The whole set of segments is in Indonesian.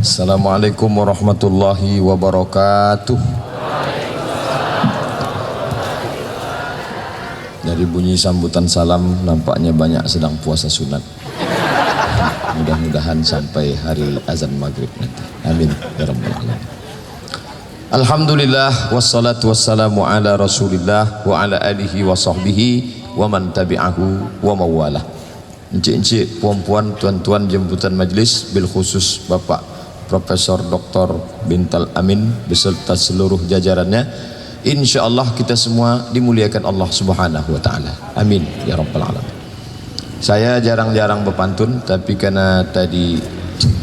Assalamualaikum warahmatullahi wabarakatuh. Dari bunyi sambutan salam nampaknya banyak sedang puasa sunat. Mudah-mudahan sampai hari azan maghrib nanti. Amin ya rabbal alamin. Alhamdulillah wassalatu wassalamu ala rasulillah wa ala alihi wa sahbihi wa man tabi'ahu wa mawalah. Encik-encik, puan-puan, tuan-tuan jemputan majlis, bil khusus Bapak Profesor Dr. Bintal Amin beserta seluruh jajarannya, insyaallah kita semua dimuliakan Allah Subhanahu wa taala. Amin ya rabbal alamin. Saya jarang-jarang berpantun, tapi karena tadi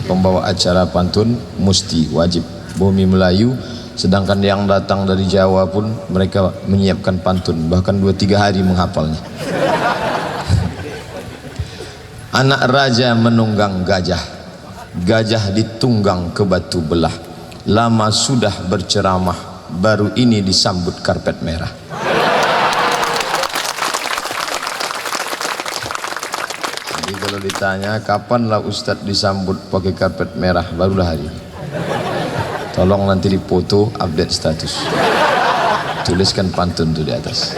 pembawa acara pantun mesti wajib bumi Melayu, sedangkan yang datang dari Jawa pun mereka menyiapkan pantun, bahkan 2-3 hari menghafalnya. Anak raja menunggang gajah, gajah ditunggang ke batu belah. Lama sudah berceramah, baru ini disambut karpet merah. Jadi kalau ditanya kapanlah Ustadz disambut pakai karpet merah, barulah hari ini. Tolong nanti dipoto, update status, tuliskan pantun tuh di atas.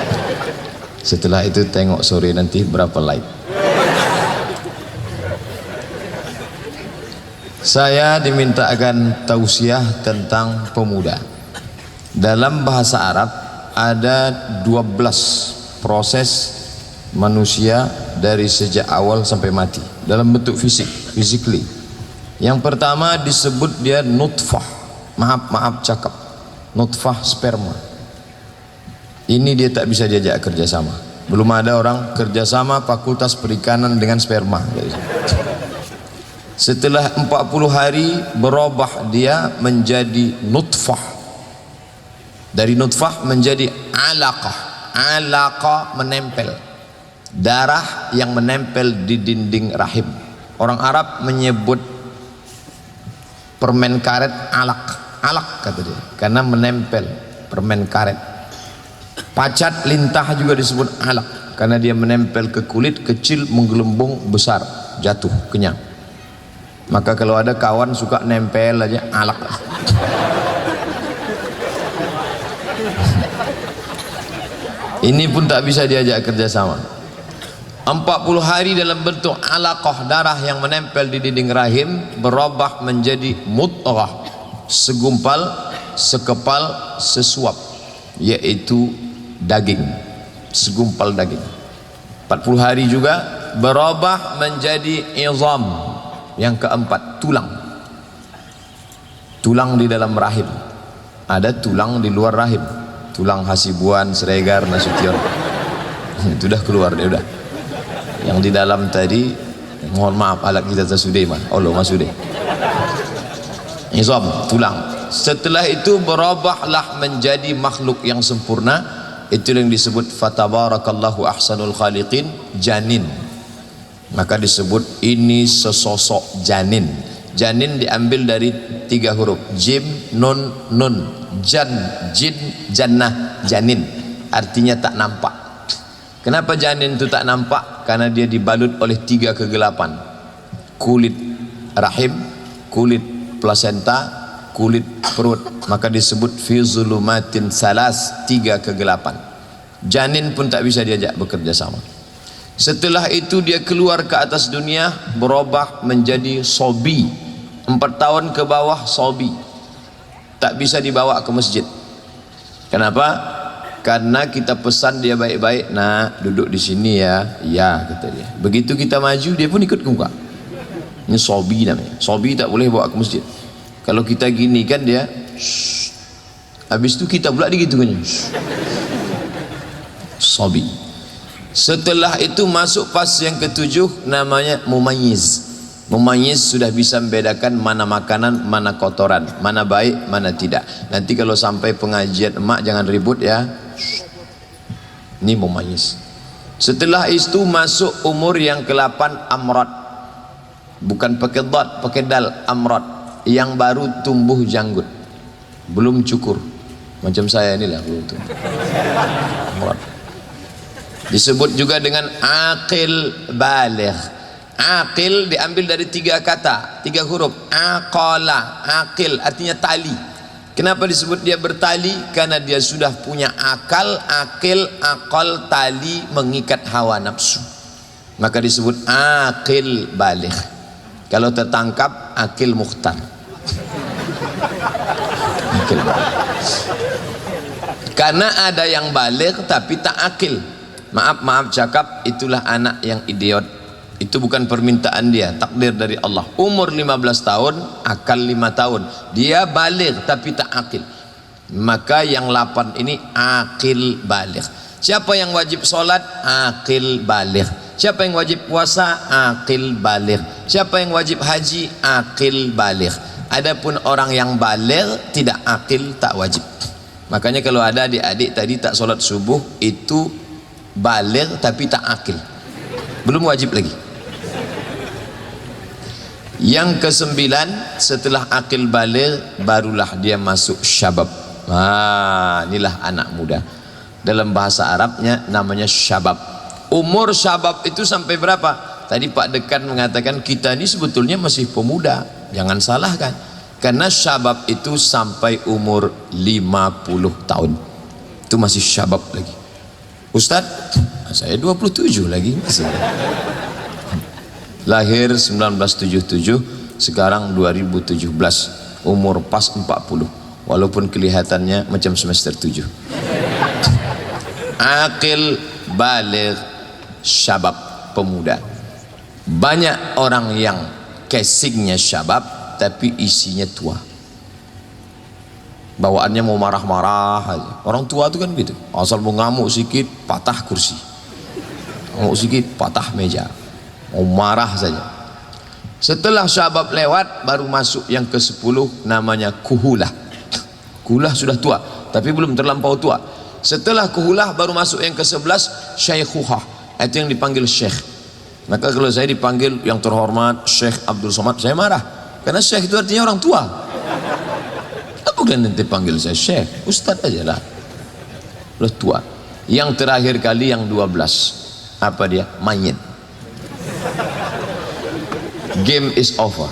Setelah itu tengok sore nanti berapa like. Saya dimintakan tausiah tentang pemuda. Dalam bahasa Arab ada 12 proses manusia dari sejak awal sampai mati dalam bentuk fisik, physically. Yang pertama disebut dia nutfah. Maaf cakap, nutfah sperma. Ini dia tak bisa diajak kerjasama. Belum ada orang kerjasama fakultas perikanan dengan sperma. Setelah 40 hari berubah dia menjadi nutfah. Dari nutfah menjadi alaqah. Alaqah menempel, darah yang menempel di dinding rahim. Orang Arab menyebut permen karet alaq. Alaq kata dia, karena menempel, permen karet. Pacat lintah juga disebut alaq, karena dia menempel ke kulit, kecil, menggelembung, besar, jatuh, kenyang. Maka kalau ada kawan suka nempel aja alaq. Ini pun tak bisa diajak kerjasama. 40 hari dalam bentuk alaqah, darah yang menempel di dinding rahim, berubah menjadi mudghah, segumpal, sekepal, sesuap, yaitu daging, segumpal daging. 40 hari juga berubah menjadi izam. Yang keempat, tulang. Tulang di dalam rahim. Ada tulang di luar rahim. Tulang Hasibuan, Sregar, Nasution. Itu dah keluar dia udah. Yang di dalam tadi, mohon maaf alat kita tersudah mah. Allah masudah. Izam, tulang. Setelah itu berubahlah menjadi makhluk yang sempurna. Itu yang disebut fatabarakallahu ahsanul khaliqin, janin. Maka disebut ini sesosok janin. Janin diambil dari 3 huruf, jim, nun, nun. Jan, jin, jannah, janin. Artinya tak nampak. Kenapa janin itu tak nampak? Karena dia dibalut oleh 3 kegelapan. Kulit rahim, kulit plasenta, kulit perut. Maka disebut fi zulumatin salas, 3 kegelapan. Janin pun tak bisa diajak bekerja sama. Setelah itu dia keluar ke atas dunia, berubah menjadi sobi. 4 tahun ke bawah sobi. Tak bisa dibawa ke masjid. Kenapa? Karena kita pesan dia baik-baik, nak duduk di sini ya. Ya kata dia. Begitu kita maju dia pun ikut ke muka. Ini sobi namanya. Sobi tak boleh bawa ke masjid. Kalau kita gini kan dia shh. Habis itu kita pula digitukan. Sobi. Setelah itu masuk fase yang ke-7, namanya mumayyiz. Mumayyiz sudah bisa membedakan mana makanan, mana kotoran, mana baik, mana tidak. Nanti kalau sampai pengajian emak jangan ribut ya. Ini mumayyiz. Setelah itu masuk umur yang ke-8, amrad. Bukan pakai dad, pakai dal, amrad. Yang baru tumbuh janggut, belum cukur. Macam saya inilah belum tumbuh. Amrad. Disebut juga dengan aqil baligh. Aqil diambil dari 3 kata, 3 huruf. Aqala, aqil artinya tali. Kenapa disebut dia bertali? Karena dia sudah punya akal, akil, akal, tali mengikat hawa nafsu. Maka disebut aqil baligh. Kalau tertangkap, akil mukhtar. Akil baligh. Karena ada yang baligh tapi tak akil. Maaf cakap, itulah anak yang idiot. Itu bukan permintaan dia, takdir dari Allah. Umur 15 tahun, akal 5 tahun. Dia baligh tapi tak akil. Maka yang 8 ini akil baligh. Siapa yang wajib sholat? Akil baligh. Siapa yang wajib puasa? Akil baligh. Siapa yang wajib haji? Akil baligh. Adapun orang yang baligh tidak akil, tak wajib. Makanya kalau ada adik-adik tadi tak sholat subuh, itu baligh tapi tak akil, belum wajib lagi. Yang ke-9, setelah akil baligh barulah dia masuk syabab. Inilah anak muda. Dalam bahasa Arabnya namanya syabab. Umur syabab itu sampai berapa? Tadi Pak Dekan mengatakan kita ini sebetulnya masih pemuda. Jangan salahkan. Karena syabab itu sampai umur 50 tahun. Itu masih syabab lagi. Ustadz, saya 27 lagi masih. Lahir 1977, sekarang 2017, umur pas 40, walaupun kelihatannya macam semester 7. Akil baligh syabab, pemuda. Banyak orang yang casingnya syabab tapi isinya tua, bawaannya mau marah-marah aja. Orang tua itu kan gitu, asal mau ngamuk sedikit patah kursi, ngamuk sedikit patah meja, mau marah saja. Setelah syabab lewat baru masuk yang ke-10, namanya kuhulah. Kuhulah sudah tua tapi belum terlampau tua. Setelah kuhulah baru masuk yang ke-11, syaikhuhah. Itu yang dipanggil syekh. Maka kalau saya dipanggil yang terhormat Syekh Abdul Somad, saya marah, karena syekh itu artinya orang tua. Apa kalian nanti panggil saya syekh? Ustadz aja lah, udah tua. Yang terakhir kali yang 12, apa dia? Mayit. Game is over,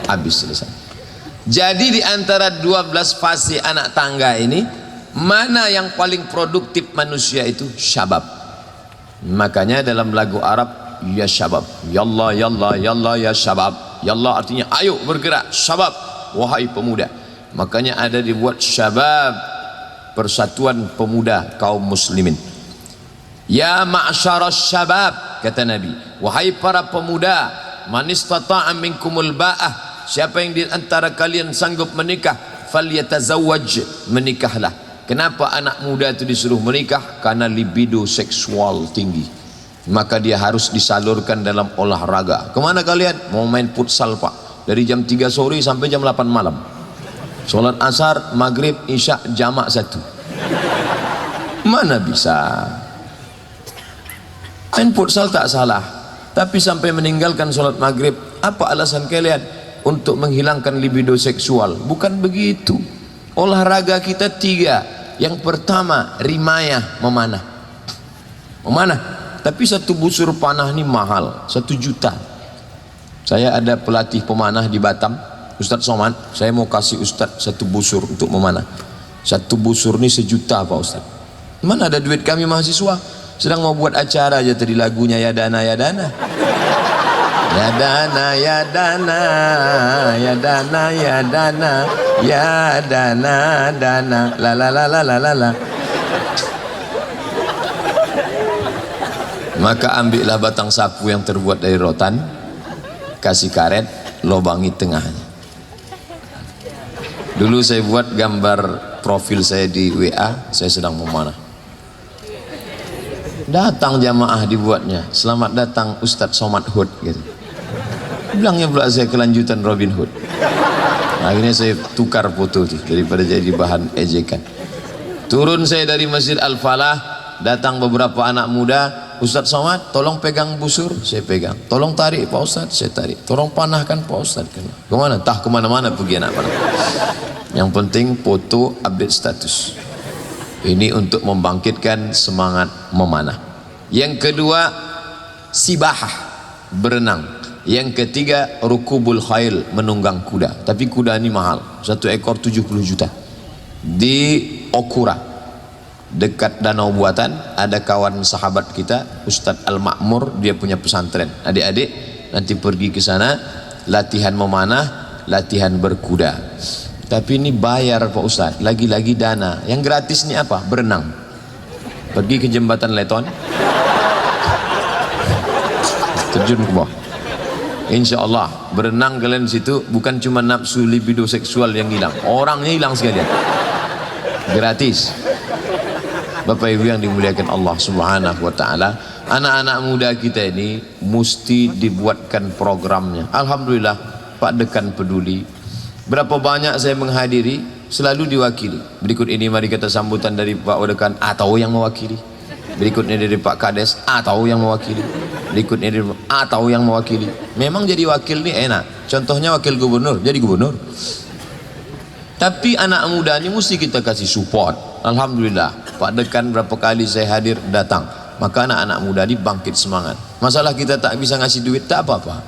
habis, selesai. Jadi di antara 12 fase anak tangga ini, mana yang paling produktif manusia itu? Syabab. Makanya dalam lagu Arab, ya syabab, yallah yallah yallah ya syabab. Yallah artinya ayo bergerak, syabab, wahai pemuda. Makanya ada dibuat syabab, persatuan pemuda kaum muslimin. Ya ma'syaras syabab, kata Nabi, wahai para pemuda, man istata'a minkumul ba'ah, siapa yang di antara kalian sanggup menikah, falyatazawwaj, menikahlah. Kenapa anak muda itu disuruh menikah? Karena libido seksual tinggi, maka dia harus disalurkan dalam olahraga. Kemana kalian? Mau main futsal pak, dari jam 3 sore sampai jam 8 malam. Sholat asar, maghrib, isya, jamak 1. Mana bisa? Main futsal tak salah, tapi sampai meninggalkan sholat maghrib, apa alasan kalian? Untuk menghilangkan libido seksual? Bukan begitu. Olahraga kita 3. Yang pertama, rimayah, memanah. Memanah. Tapi 1 busur panah ini mahal, 1 juta. Saya ada pelatih pemanah di Batam, Ustadz Somad. Saya mau kasih Ustadz 1 busur untuk memanah. 1 busur ini 1 juta Pak Ustadz. Mana ada duit kami mahasiswa? Sedang mau buat acara aja tadi lagunya ya dana ya dana. Ya dana ya dana ya dana ya dana ya dana dana la la la la la la. Maka ambillah batang sapu yang terbuat dari rotan, kasih karet, lobangi tengahnya. Dulu saya buat gambar profil saya di WA, saya sedang memanah. Datang jamaah dibuatnya, selamat datang Ustadz Somad Hood gitu. Bilangnya pula saya kelanjutan Robin Hood. Akhirnya saya tukar foto itu daripada jadi bahan ejekan. Turun saya dari Masjid Al-Falah, datang beberapa anak muda. Ustadz Somad, tolong pegang busur, saya pegang. Tolong tarik Pak Ustadz, saya tarik. Tolong panahkan Pak Ustadz. Kemana? Tah kemana-mana pergi anak panah. Yang penting foto, update status. Ini untuk membangkitkan semangat memanah. Yang kedua, sibahah, berenang. Yang ketiga rukubul khail, menunggang kuda. Tapi kuda ini mahal, satu ekor 70 juta. Di Okura dekat Danau Buatan ada kawan sahabat kita Ustadz Al-Ma'mur, dia punya pesantren. Adik-adik nanti pergi ke sana, latihan memanah, latihan berkuda. Tapi ini bayar Pak Ustadz, lagi-lagi dana. Yang gratis ini apa? Berenang. Pergi ke jembatan Leton, terjun ke bawah. Insya Allah berenang kalian situ, bukan cuma nafsu libido seksual yang hilang, orangnya hilang sekalian. Gratis. Bapak Ibu yang dimuliakan Allah Subhanahu wa taala, anak-anak muda kita ini mesti dibuatkan programnya. Alhamdulillah Pak Dekan peduli. Berapa banyak saya menghadiri, selalu diwakili. Berikut ini mari kita sambutan dari Pak Dekan atau yang mewakili. Berikutnya dari Pak Kades atau yang mewakili. Berikutnya dari atau yang mewakili. Memang jadi wakil ini enak. Contohnya wakil gubernur, jadi gubernur. Tapi anak muda ini mesti kita kasih support. Alhamdulillah Pak Dekan berapa kali saya hadir datang. Maka anak-anak muda ini bangkit semangat. Masalah kita tak bisa ngasih duit, tak apa-apa.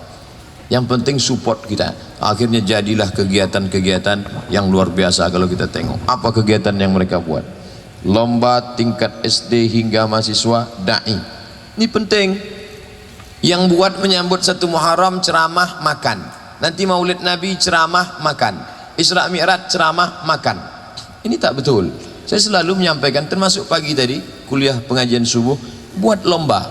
Yang penting support kita. Akhirnya jadilah kegiatan-kegiatan yang luar biasa. Kalau kita tengok apa kegiatan yang mereka buat, lomba tingkat SD hingga mahasiswa da'i. Ini penting. Yang buat menyambut 1 Muharram ceramah makan, nanti Maulid Nabi ceramah makan, Isra Mi'raj ceramah makan. Ini tak betul. Saya selalu menyampaikan, termasuk pagi tadi kuliah pengajian subuh, buat lomba.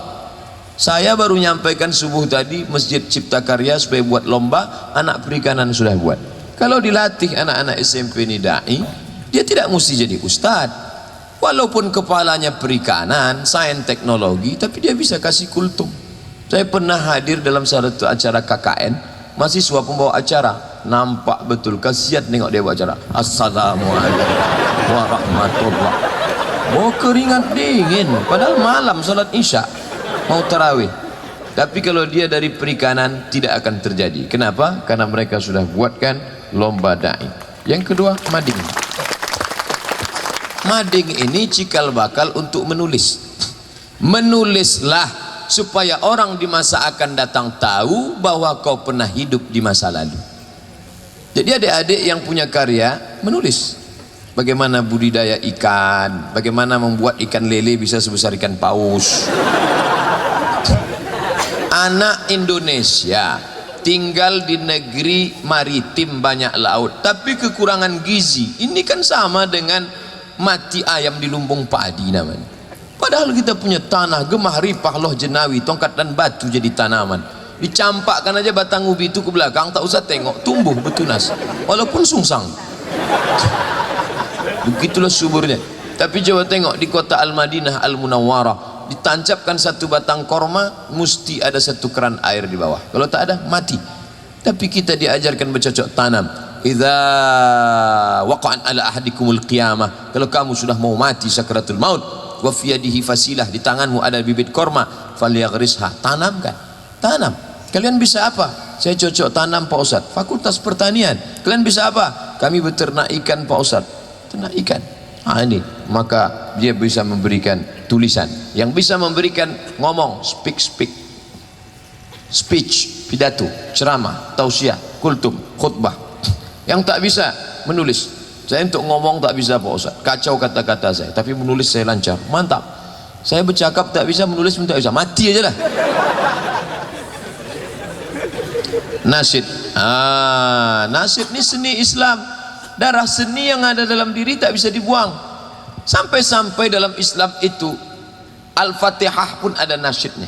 Saya baru menyampaikan subuh tadi Masjid Cipta Karya supaya buat lomba, anak perikanan sudah buat. Kalau dilatih anak-anak SMP ini da'i, dia tidak mesti jadi ustadz. Walaupun kepalanya perikanan, sains teknologi, tapi dia bisa kasih kultum. Saya pernah hadir dalam salah satu acara KKN, mahasiswa pembawa acara, nampak betul kasihan tengok dia bawa acara. Assalamualaikum warahmatullahi. Oh, keringat dingin, padahal malam salat isya mau tarawih. Tapi kalau dia dari perikanan tidak akan terjadi. Kenapa? Karena mereka sudah buatkan lomba da'i. Yang kedua, mading. Mading ini cikal bakal untuk menulis. Menulislah supaya orang di masa akan datang tahu bahwa kau pernah hidup di masa lalu. Jadi adik-adik yang punya karya menulis bagaimana budidaya ikan, bagaimana membuat ikan lele bisa sebesar ikan paus. Anak Indonesia tinggal di negeri maritim banyak laut, tapi kekurangan gizi. Ini kan sama dengan mati ayam di lumbung padi namanya. Padahal kita punya tanah gemah ripah loh jenawi, tongkat dan batu jadi tanaman. Dicampakkan aja batang ubi itu ke belakang, tak usah tengok, tumbuh bertunas walaupun sungsang. Begitulah suburnya. Tapi coba tengok di kota Al-Madinah Al-Munawwarah, ditancapkan satu batang korma, mesti ada satu keran air di bawah. Kalau tak ada, mati. Tapi kita diajarkan bercocok tanam. Idza waqa'an ala ahadikumul qiyamah, kalau kamu sudah mau mati sakaratul maut, wa fi yadihi fasilah, di tanganmu ada bibit korma, falyaghrisha, tanamkan. Tanam. Kalian bisa apa? Saya cocok tanam Pak Ustadz, Fakultas Pertanian. Kalian bisa apa? Kami beternak ikan Pak Ustadz, ternak ikan. Ini maka dia bisa memberikan tulisan, yang bisa memberikan ngomong, speech, pidato, ceramah, tausiah, kultum, khutbah. Yang tak bisa menulis. Saya untuk ngomong tak bisa Pak Ustadz, kacau kata-kata saya, tapi menulis saya lancar, mantap. Saya bercakap tak bisa, menulis pun tak bisa, mati aja lah. Nasyid. Nasyid ini seni Islam. Darah seni yang ada dalam diri tak bisa dibuang. Sampai-sampai dalam Islam itu Al-Fatihah pun ada nasyidnya.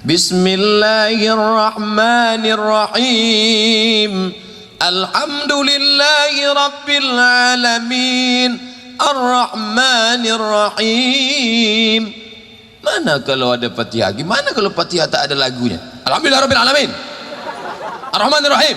Bismillahirrahmanirrahim. Alhamdulillahi rabbil alamin. Ar-Rahmanir-Rahim. Mana kalau ada Fatihah? Gimana kalau Fatihah tak ada lagunya? Alhamdulillah rabbil alamin. Ar-Rahmanir-Rahim.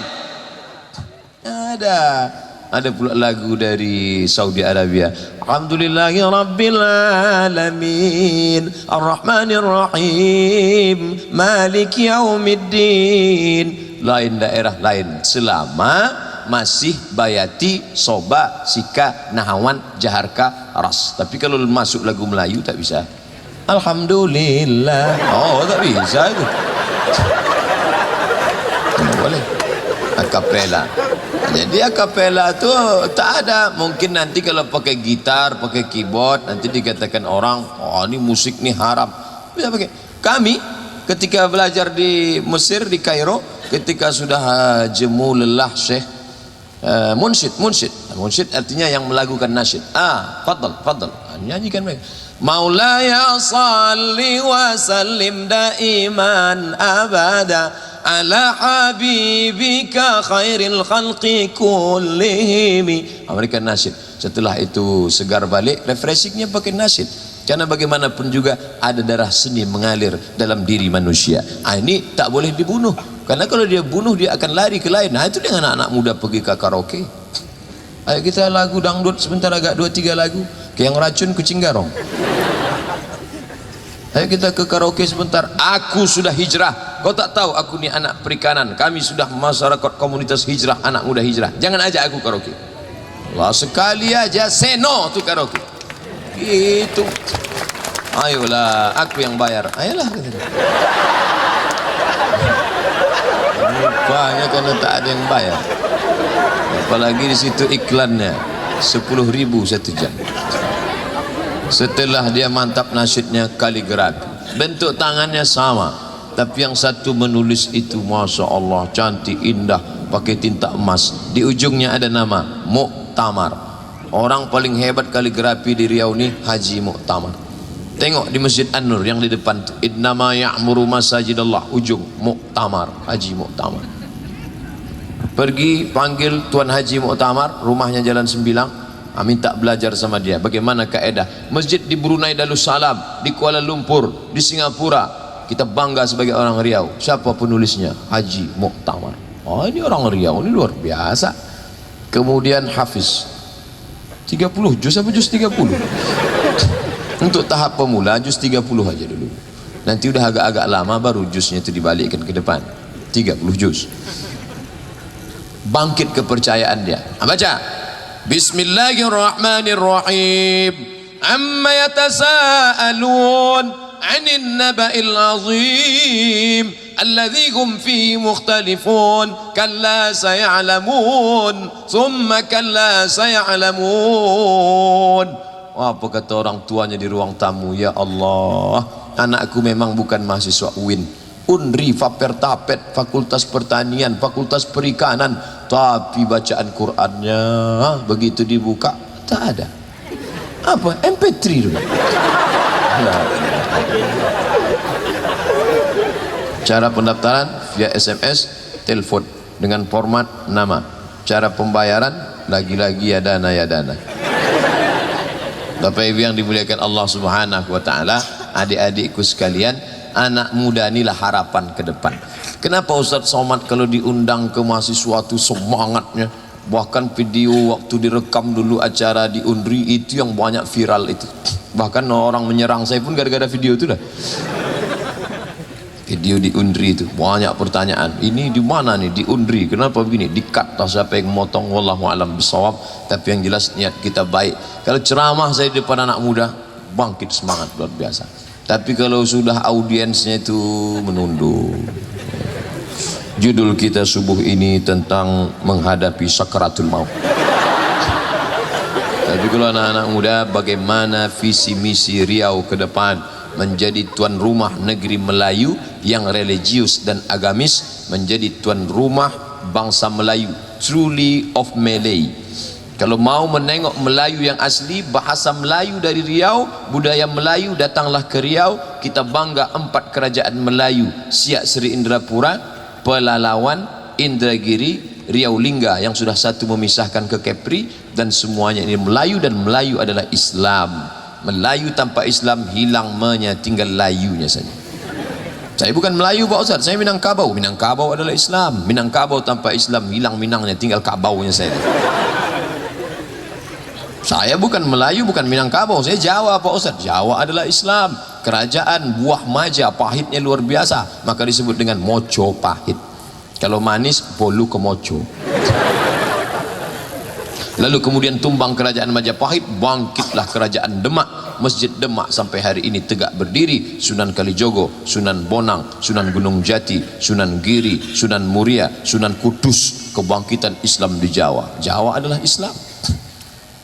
Ada pula lagu dari Saudi Arabia. Alhamdulillahi rabbil alamin. Ar-Rahmanir-Rahim. Maliki yaumiddin. Lain daerah lain, selama masih bayati, soba, sika, nahawan, jaharka, ras. Tapi kalau masuk lagu Melayu tak bisa. Alhamdulillah. Oh, tak bisa itu. Akapela. Jadi akapela tu tak ada. Mungkin nanti kalau pakai gitar, pakai keyboard, nanti dikatakan orang, oh ini musik ni haram. Bisa pakai. Kami ketika belajar di Mesir, di Kairo, ketika sudah jemu lelah Syekh munsyid artinya yang melakukan nasyid. Fadal nyanyikan mereka. Maulaya salli wa sallim daiman abada ala habibika khairil khalqi kullihim. Mereka nasyid. Setelah itu segar balik, refreshingnya pakai nasyid. Karena bagaimanapun juga ada darah seni mengalir dalam diri manusia. Ini tak boleh dibunuh. Karena kalau dia bunuh, dia akan lari ke lain. Itu dengan anak-anak muda pergi ke karaoke. Ayo kita lagu dangdut sebentar, agak 2-3 lagu. Kayak yang racun kucing garong. Ayo kita ke karaoke sebentar. Aku sudah hijrah. Kau tak tahu aku ni anak perikanan. Kami sudah masyarakat komunitas hijrah, anak muda hijrah. Jangan ajak aku karaoke. Allah, sekali aja seno tu karaoke. Gitu. Ayolah, aku yang bayar. Ayolah. Rupanya karena tak ada yang bayar. Apalagi di situ iklannya 10.000 1 jam. Setelah dia mantap nasyidnya kaligrafi, bentuk tangannya sama, tapi yang satu menulis itu masya Allah cantik indah pakai tinta emas, di ujungnya ada nama Muktamar. Orang paling hebat kaligrafi di Riau ni Haji Muktamar. Tengok di Masjid An-Nur yang di depan tu, innama ya'muru masajidallah, ujung Muktamar, Haji Muktamar. Pergi panggil Tuan Haji Muktamar, rumahnya Jalan Sembilang. Minta belajar sama dia bagaimana kaedah masjid di Brunei Darussalam, di Kuala Lumpur, di Singapura. Kita bangga sebagai orang Riau. Siapa penulisnya? Haji Muktamar. Oh, ini orang Riau, ini luar biasa. Kemudian Hafiz 30 juz apa juz 30? Untuk tahap pemula juz 30 aja dulu. Nanti udah agak-agak lama baru juznya itu dibalikkan ke depan 30 juz. Bangkit kepercayaan dia. Baca Bismillahirrahmanirrahim. Amma yatasaalun 'anil naba'il 'azim alladzi hum fihi mukhtalifun kalla saya'lamun thumma kalla saya'lamun. Apa kata orang tuanya di ruang tamu? Ya Allah, anakku memang bukan mahasiswa UIN, Unri, Fapertapet, Fakultas Pertanian, Fakultas Perikanan, tapi bacaan Qurannya begitu dibuka tak ada. Apa? MP3 dulu. Cara pendaftaran via SMS, telepon dengan format nama. Cara pembayaran lagi-lagi ya dana. Bapak Ibu yang dimuliakan Allah Subhanahu wa taala, adik-adikku sekalian, anak muda inilah harapan ke depan. Kenapa Ustaz Somad kalau diundang ke mahasiswa itu semangatnya, bahkan video waktu direkam dulu acara di Unri itu yang banyak viral itu, bahkan orang menyerang saya pun gara-gara video itu dah. Video di Unri itu banyak pertanyaan, ini di mana nih di Unri, kenapa begini, di-cut tak siapa yang memotong, wallahu alam bisawab. Tapi yang jelas niat kita baik. Kalau ceramah saya di depan anak muda, bangkit semangat luar biasa. Tapi kalau sudah audiensnya itu menunduk, judul kita subuh ini tentang menghadapi sakaratul maut. Tapi kalau anak-anak muda, bagaimana visi misi Riau ke depan menjadi tuan rumah negeri Melayu yang religius dan agamis, menjadi tuan rumah bangsa Melayu, truly of Malay. Kalau mau menengok Melayu yang asli, bahasa Melayu dari Riau, budaya Melayu, datanglah ke Riau. Kita bangga 4 kerajaan Melayu: Siak Seri Indrapura, Pelalawan, Indragiri, Riau Lingga, yang sudah satu memisahkan ke Kepri, dan semuanya ini Melayu, dan Melayu adalah Islam. Melayu tanpa Islam hilang menya, tinggal layunya saja. Saya bukan Melayu Pak Ustaz, saya Minangkabau. Minangkabau adalah Islam. Minangkabau tanpa Islam hilang Minangnya, tinggal Kabaunya saya. Saya bukan Melayu, bukan Minangkabau, saya Jawa Pak Ustaz. Jawa adalah Islam. Kerajaan buah maja, pahitnya luar biasa, maka disebut dengan Mojopahit. Kalau manis, Bolu ke Mojo. Lalu kemudian tumbang kerajaan Majapahit, bangkitlah kerajaan Demak. Masjid Demak sampai hari ini tegak berdiri. Sunan Kalijogo, Sunan Bonang, Sunan Gunung Jati, Sunan Giri, Sunan Muria, Sunan Kudus. Kebangkitan Islam di Jawa. Jawa adalah Islam.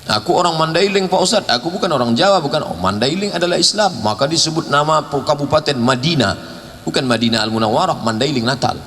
Aku orang Mandailing Pak Ustadz, aku bukan orang Jawa, bukan. Oh, Mandailing adalah Islam, maka disebut nama Kabupaten Madinah, bukan Madinah Al-Munawwarah, Mandailing Natal.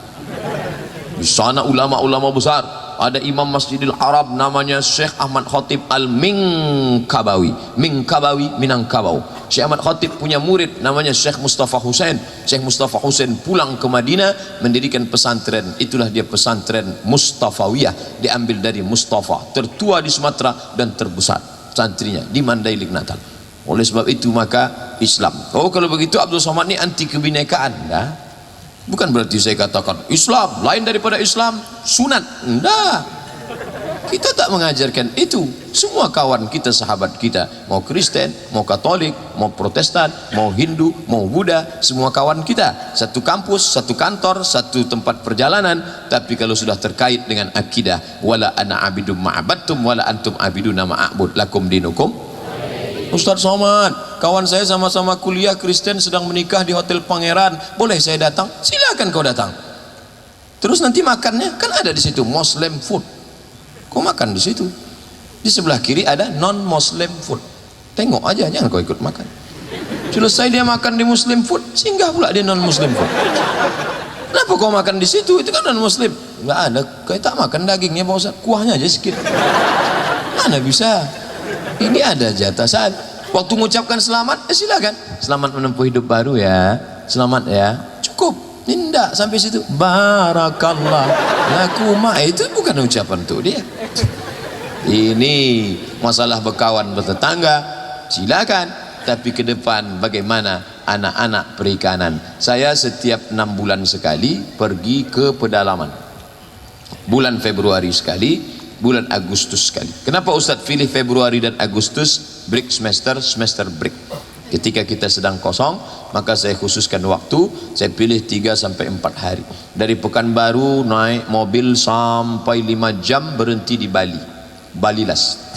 Di sana ulama-ulama besar. Ada Imam Masjidil Arab namanya Syekh Ahmad Khatib Al-Minkabawi, Minkabawi Minangkabau. Syekh Ahmad Khatib punya murid namanya Syekh Mustafa Husain. Syekh Mustafa Husain pulang ke Madinah mendirikan pesantren. Itulah dia pesantren Mustafawiyah, diambil dari Mustafa, tertua di Sumatera dan terbesar santrinya di Mandailing Natal. Oleh sebab itu maka Islam. Oh, kalau begitu Abdul Somad ini anti kebinekaan, dah. Bukan berarti saya katakan Islam lain daripada Islam sunat. Enggak, kita tak mengajarkan itu. Semua kawan kita, sahabat kita, mau Kristen, mau Katolik, mau Protestan, mau Hindu, mau Buddha, semua kawan kita, satu kampus, satu kantor, satu tempat perjalanan. Tapi kalau sudah terkait dengan akidah, wala ana abidum ma'abadtum wala antum abiduna ma'abud lakum dinukum. Ustaz Somad, kawan saya sama-sama kuliah Kristen sedang menikah di Hotel Pangeran, boleh saya datang? Silakan kau datang. Terus nanti makannya kan ada di situ Muslim food, kau makan di situ. Di sebelah kiri ada non Muslim food, tengok aja, jangan kau ikut makan. Selesai dia makan di Muslim food, singgah pula di non Muslim food. Kenapa kau makan di situ? Itu kan non Muslim. Nggak ada, kau tak makan dagingnya Pak Ustaz, kuahnya aja sedikit. Mana bisa? Ini ada jatasan. Waktu mengucapkan selamat, silakan. Selamat menempuh hidup baru ya. Selamat ya. Cukup. Tidak sampai situ. Barakallah lakuma. Itu bukan ucapan untuk dia. Ini masalah berkawan bertetangga. Silakan. Tapi ke depan bagaimana anak-anak perikanan. Saya setiap 6 bulan sekali pergi ke pedalaman. Bulan Februari sekali, bulan Agustus sekali. Kenapa Ustadz pilih Februari dan Agustus? Break semester break. Ketika kita sedang kosong, maka saya khususkan waktu, saya pilih 3 sampai 4 hari. Dari Pekanbaru naik mobil sampai 5 jam, berhenti di Bali, Balilas.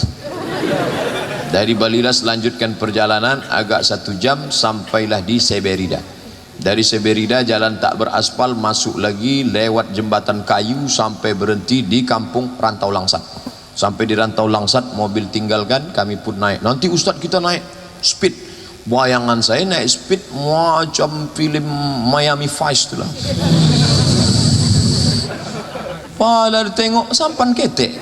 Dari Balilas lanjutkan perjalanan agak 1 jam, sampailah di Seberida. Dari Seberida jalan tak beraspal, masuk lagi lewat jembatan kayu sampai berhenti di kampung Rantau Langsat. Sampai di Rantau Langsat mobil tinggalkan, kami pun naik. Nanti Ustadz kita naik speed. Bayangan saya naik speed macam film Miami Vice itulah. Padahal tengok sampan ketek.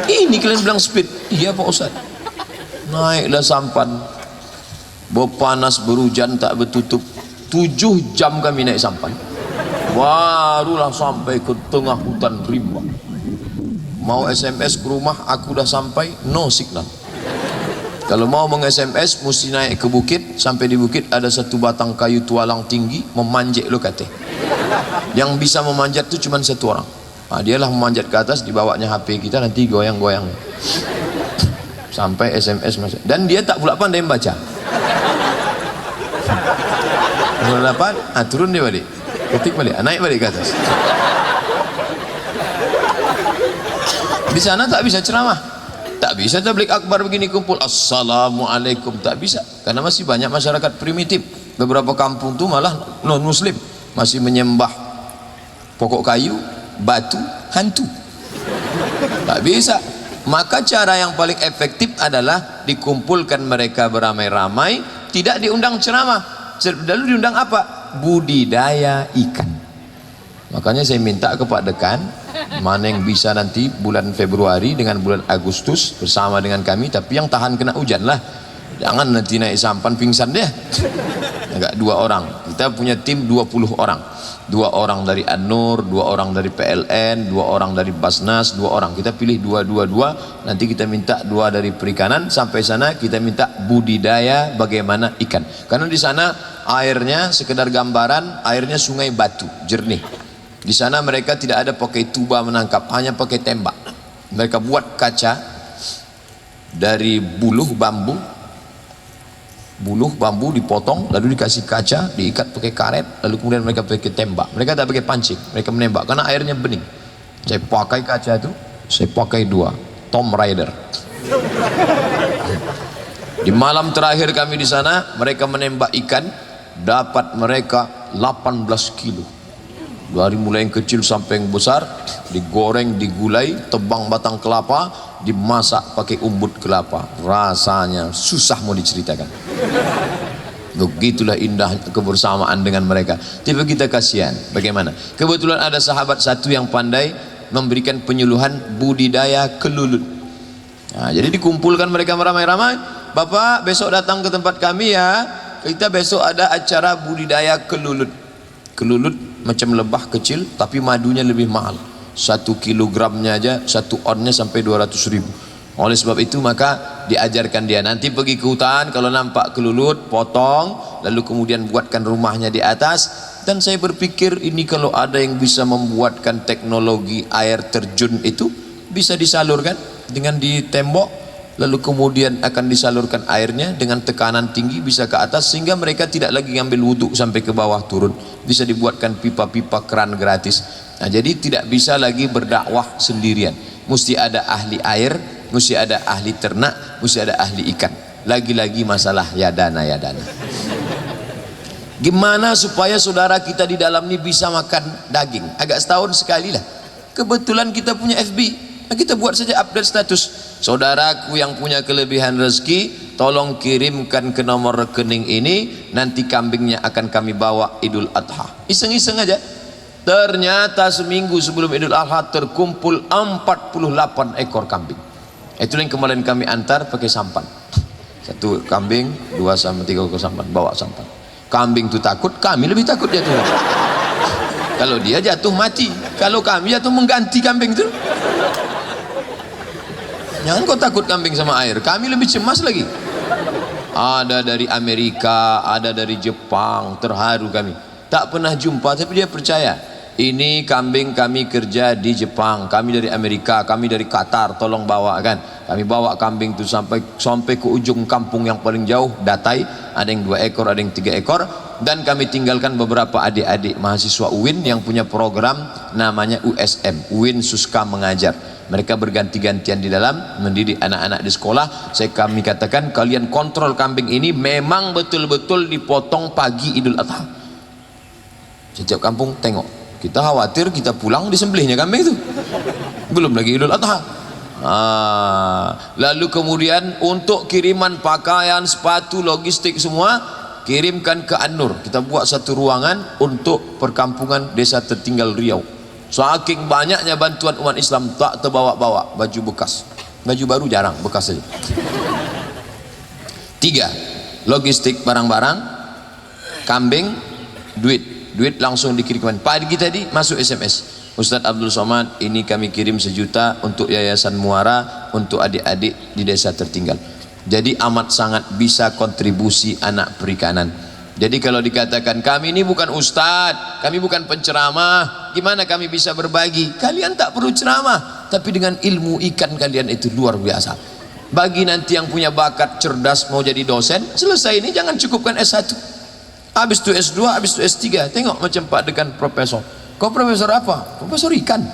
Ini kalian bilang speed? Iya Pak Ustadz. Naiklah sampan. Berpanas berhujan tak bertutup, 7 jam kami naik sampan, barulah sampai ke tengah hutan rimba. Mau SMS ke rumah, aku dah sampai, no signal. Kalau mau meng-SMS mesti naik ke bukit. Sampai di bukit ada satu batang kayu tualang tinggi, memanjat lo kata. Yang bisa memanjat itu cuma 1 orang. Nah, dialah memanjat ke atas, dibawanya HP kita, nanti goyang-goyang sampai SMS masuk. Dan dia tak pula pandai membaca. Nomor 8, turun dia balik, ketik balik, naik balik ke atas. Di sana tak bisa ceramah, tak bisa tabligh akbar begini kumpul assalamualaikum, tak bisa, karena masih banyak masyarakat primitif. Beberapa kampung tu malah non muslim, masih menyembah pokok kayu, batu, hantu. Tak bisa. Maka cara yang paling efektif adalah dikumpulkan mereka beramai-ramai, tidak diundang ceramah. Lalu diundang apa? Budidaya ikan. Makanya saya minta ke Pak Dekan, mana yang bisa nanti bulan Februari dengan bulan Agustus bersama dengan kami, tapi yang tahan kena hujan lah. Jangan nanti naik sampan pingsan dia. Enggak, 2 orang. Kita punya tim 20 orang. 2 orang dari An-Nur, 2 orang dari PLN, 2 orang dari Basnas, 2 orang. Kita pilih 2. Nanti kita minta 2 dari perikanan. Sampai sana kita minta budidaya bagaimana ikan. Karena di sana airnya sekedar gambaran, airnya sungai batu, jernih. Di sana mereka tidak ada pakai tuba menangkap, hanya pakai tembak. Mereka buat kaca dari buluh bambu dipotong, lalu dikasih kaca, diikat pakai karet, lalu kemudian mereka pakai tembak. Mereka tak pakai pancing, mereka menembak karena airnya bening. Saya pakai kaca itu, Saya pakai 2 Tomb Raider. Di malam terakhir kami di sana, mereka menembak ikan, dapat mereka 18 kilo. Dari mulai yang kecil sampai yang besar, digoreng, digulai, tebang batang kelapa, dimasak pakai umbut kelapa. Rasanya susah mau diceritakan. Begitulah indah kebersamaan dengan mereka. Tiba kita kasihan. Bagaimana? Kebetulan ada sahabat satu yang pandai memberikan penyuluhan budidaya kelulut. Nah, jadi dikumpulkan mereka ramai-ramai. Bapak besok datang ke tempat kami ya. Kita besok ada acara budidaya kelulut. Kelulut macam lebah kecil, tapi madunya lebih mahal. 1 kilogramnya aja, 1 onnya sampai 200.000. Oleh sebab itu maka diajarkan dia, nanti pergi ke hutan, kalau nampak kelulut potong, lalu kemudian buatkan rumahnya di atas. Dan saya berpikir ini kalau ada yang bisa membuatkan teknologi air terjun itu bisa disalurkan dengan di tembok, lalu kemudian akan disalurkan airnya dengan tekanan tinggi bisa ke atas, sehingga mereka tidak lagi ngambil wudhu sampai ke bawah turun, bisa dibuatkan pipa-pipa keran gratis. Nah, jadi tidak bisa lagi berdakwah sendirian, mesti ada ahli air, mesti ada ahli ternak, mesti ada ahli ikan. Lagi-lagi masalah yadana. Gimana supaya saudara kita di dalam ini bisa makan daging? Agak setahun sekali lah. Kebetulan kita punya FB, nah, kita buat saja update status. Saudaraku yang punya kelebihan rezeki, tolong kirimkan ke nomor rekening ini, nanti kambingnya akan kami bawa Idul Adha. Iseng-iseng aja. Ternyata seminggu sebelum Idul Adha terkumpul 48 ekor kambing. Itu yang kemarin kami antar pakai sampan. 1 kambing, 2 sampai 3 ekor sampan, bawa sampan. Kambing itu takut, kami lebih takut jatuh. Kalau dia jatuh mati, kalau kami jatuh mengganti kambing itu. Jangan kau takut kambing sama air, kami lebih cemas lagi. Ada dari Amerika, ada dari Jepang, terharu kami. Tak pernah jumpa, tapi dia percaya. Ini kambing kami kerja di Jepang, kami dari Amerika, kami dari Qatar, tolong bawa kan. Kami bawa kambing itu sampai ke ujung kampung yang paling jauh, Datai. Ada yang 2 ekor, ada yang 3 ekor. Dan kami tinggalkan beberapa adik-adik mahasiswa UIN yang punya program namanya USM, UIN Suska Mengajar. Mereka berganti-gantian di dalam mendidik anak-anak di sekolah. Kami katakan, kalian kontrol kambing ini memang betul-betul dipotong pagi Idul Adha. Setiap kampung tengok. Kita khawatir kita pulang disembelihnya kambing itu. Belum lagi Idul Adha. Lalu kemudian untuk kiriman pakaian, sepatu, logistik semua kirimkan ke An-Nur. Kita buat satu ruangan untuk perkampungan desa tertinggal Riau. Saking banyaknya bantuan umat Islam, tak terbawa-bawa baju bekas. Baju baru jarang, bekas saja. 3, logistik barang-barang, kambing, duit langsung dikirimkan. Pagi tadi masuk SMS, Ustadz Abdul Somad, ini kami kirim 1 juta untuk Yayasan Muara untuk adik-adik di desa tertinggal. Jadi amat sangat bisa kontribusi anak perikanan. Jadi kalau dikatakan kami ini bukan ustadz, kami bukan penceramah, gimana kami bisa berbagi? Kalian tak perlu ceramah, tapi dengan ilmu ikan kalian itu luar biasa. Bagi nanti yang punya bakat cerdas mau jadi dosen, selesai ini jangan cukupkan S1, habis itu S2, habis itu S3. Tengok macam Pak Dekan profesor. Kau profesor apa? Profesor ikan.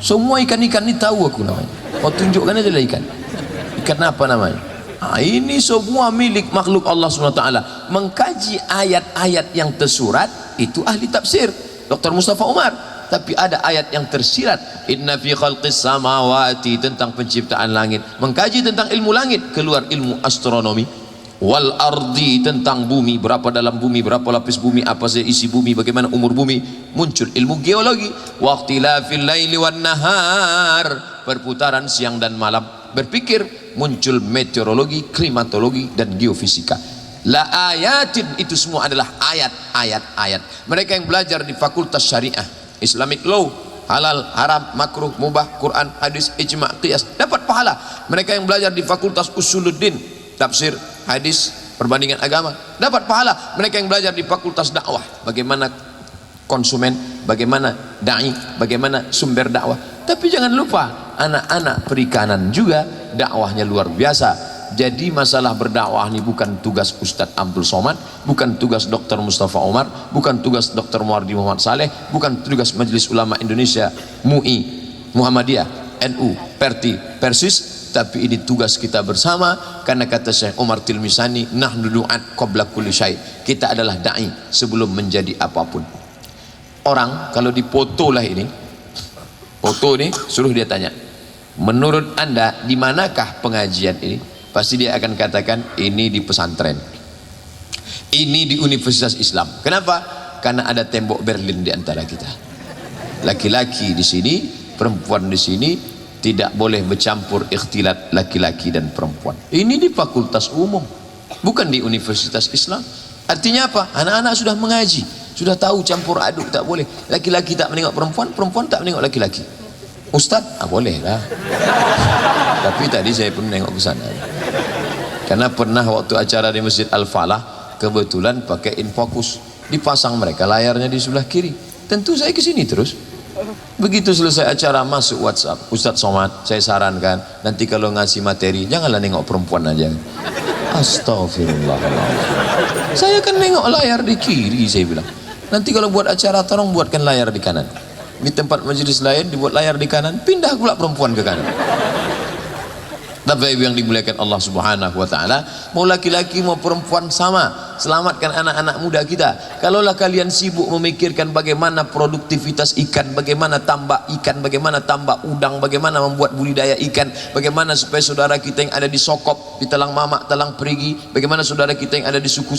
Semua ikan-ikan ini tahu aku namanya. Kau tunjukkan aja lah ikan. Ikan apa namanya? Ini semua milik makhluk Allah SWT. Mengkaji ayat-ayat yang tersurat itu ahli tafsir Dr. Mustafa Umar. Tapi ada ayat yang tersirat, inna fi khalqis samawati, tentang penciptaan langit. Mengkaji tentang ilmu langit, keluar ilmu astronomi. Wal ardi, tentang bumi, berapa dalam bumi, berapa lapis bumi, apa saja isi bumi, bagaimana umur bumi. Muncul ilmu geologi. Waqtilafil laili wan nahar, perputaran siang dan malam. Berpikir, muncul meteorologi, klimatologi, dan geofisika. La ayatin, itu semua adalah ayat. Mereka yang belajar di fakultas syariah, Islamic law, halal, haram, makruh, mubah, Quran, hadis, ijma', qiyas, dapat pahala. Mereka yang belajar di fakultas usuluddin, tafsir, hadis, perbandingan agama, dapat pahala. Mereka yang belajar di fakultas dakwah, bagaimana konsumen, bagaimana da'i, bagaimana sumber dakwah. Tapi jangan lupa anak-anak perikanan juga dakwahnya luar biasa. Jadi masalah berdakwah ini bukan tugas Ustadz Abdul Somad, bukan tugas Dr. Mustafa Umar, bukan tugas Dr. Muardi Muhammad Saleh, bukan tugas Majelis Ulama Indonesia MUI Muhammadiyah. NU, Perti, Persis, tapi ini tugas kita bersama. Karena kata Syekh Umar Tilmisani, nahnu du'at qabla kulli syai', kita adalah da'i sebelum menjadi apapun. Orang kalau dipoto lah ini, foto nih, suruh dia tanya, menurut anda di manakah pengajian ini? Pasti dia akan katakan, ini di pesantren, ini di Universitas Islam. Kenapa? Karena ada tembok Berlin di antara kita. Laki-laki di sini, perempuan di sini, tidak boleh bercampur ikhtilat laki-laki dan perempuan. Ini di fakultas umum, bukan di Universitas Islam. Artinya apa? Anak-anak sudah mengaji, sudah tahu campur aduk tak boleh. Laki-laki tak menengok perempuan, perempuan tak menengok laki-laki. Ustaz, boleh lah. Tapi tadi saya pun menengok ke sana. Karena pernah waktu acara di Masjid Al-Falah, kebetulan pakai infocus, dipasang mereka layarnya di sebelah kiri. Tentu saya ke sini terus. Begitu selesai acara masuk WhatsApp, Ustaz Somad, saya sarankan nanti kalau ngasih materi janganlah nengok perempuan aja. Astagfirullahaladzim. Saya kan nengok layar di kiri, saya bilang. Nanti kalau buat acara tolong buatkan layar di kanan. Di tempat majelis lain dibuat layar di kanan, pindah pula perempuan ke kanan. Bapak Ibu yang dimuliakan Allah Subhanahu wa taala, mau laki-laki mau perempuan sama, selamatkan anak-anak muda kita. Kalaulah kalian sibuk memikirkan bagaimana produktivitas ikan, bagaimana tambak ikan, bagaimana tambak udang, bagaimana membuat budidaya ikan, bagaimana supaya saudara kita yang ada di Sokop, di Talang Mamak, Talang Perigi, bagaimana saudara kita yang ada di suku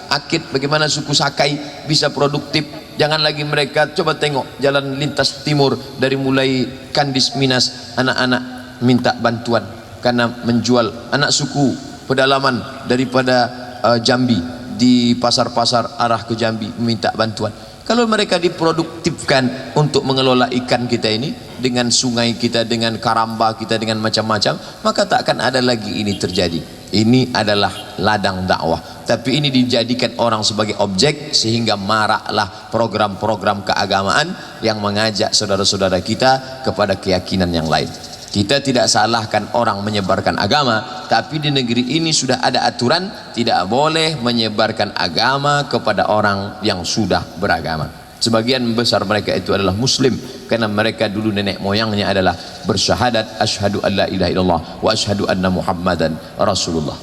Akit, bagaimana suku Sakai bisa produktif. Jangan lagi mereka, coba tengok jalan lintas timur dari mulai Kandis Minas, anak-anak minta bantuan karena menjual, anak suku pedalaman daripada Jambi di pasar-pasar arah ke Jambi meminta bantuan. Kalau mereka diproduktifkan untuk mengelola ikan kita ini dengan sungai kita, dengan karamba kita, dengan macam-macam, maka tak akan ada lagi ini terjadi. Ini adalah ladang dakwah, tapi ini dijadikan orang sebagai objek sehingga maraklah program-program keagamaan yang mengajak saudara-saudara kita kepada keyakinan yang lain. Kita tidak salahkan orang menyebarkan agama, tapi di negeri ini sudah ada aturan tidak boleh menyebarkan agama kepada orang yang sudah beragama. Sebagian besar mereka itu adalah muslim karena mereka dulu nenek moyangnya adalah bersyahadat asyhadu an la ilaha illallah wa asyhadu anna muhammadan rasulullah.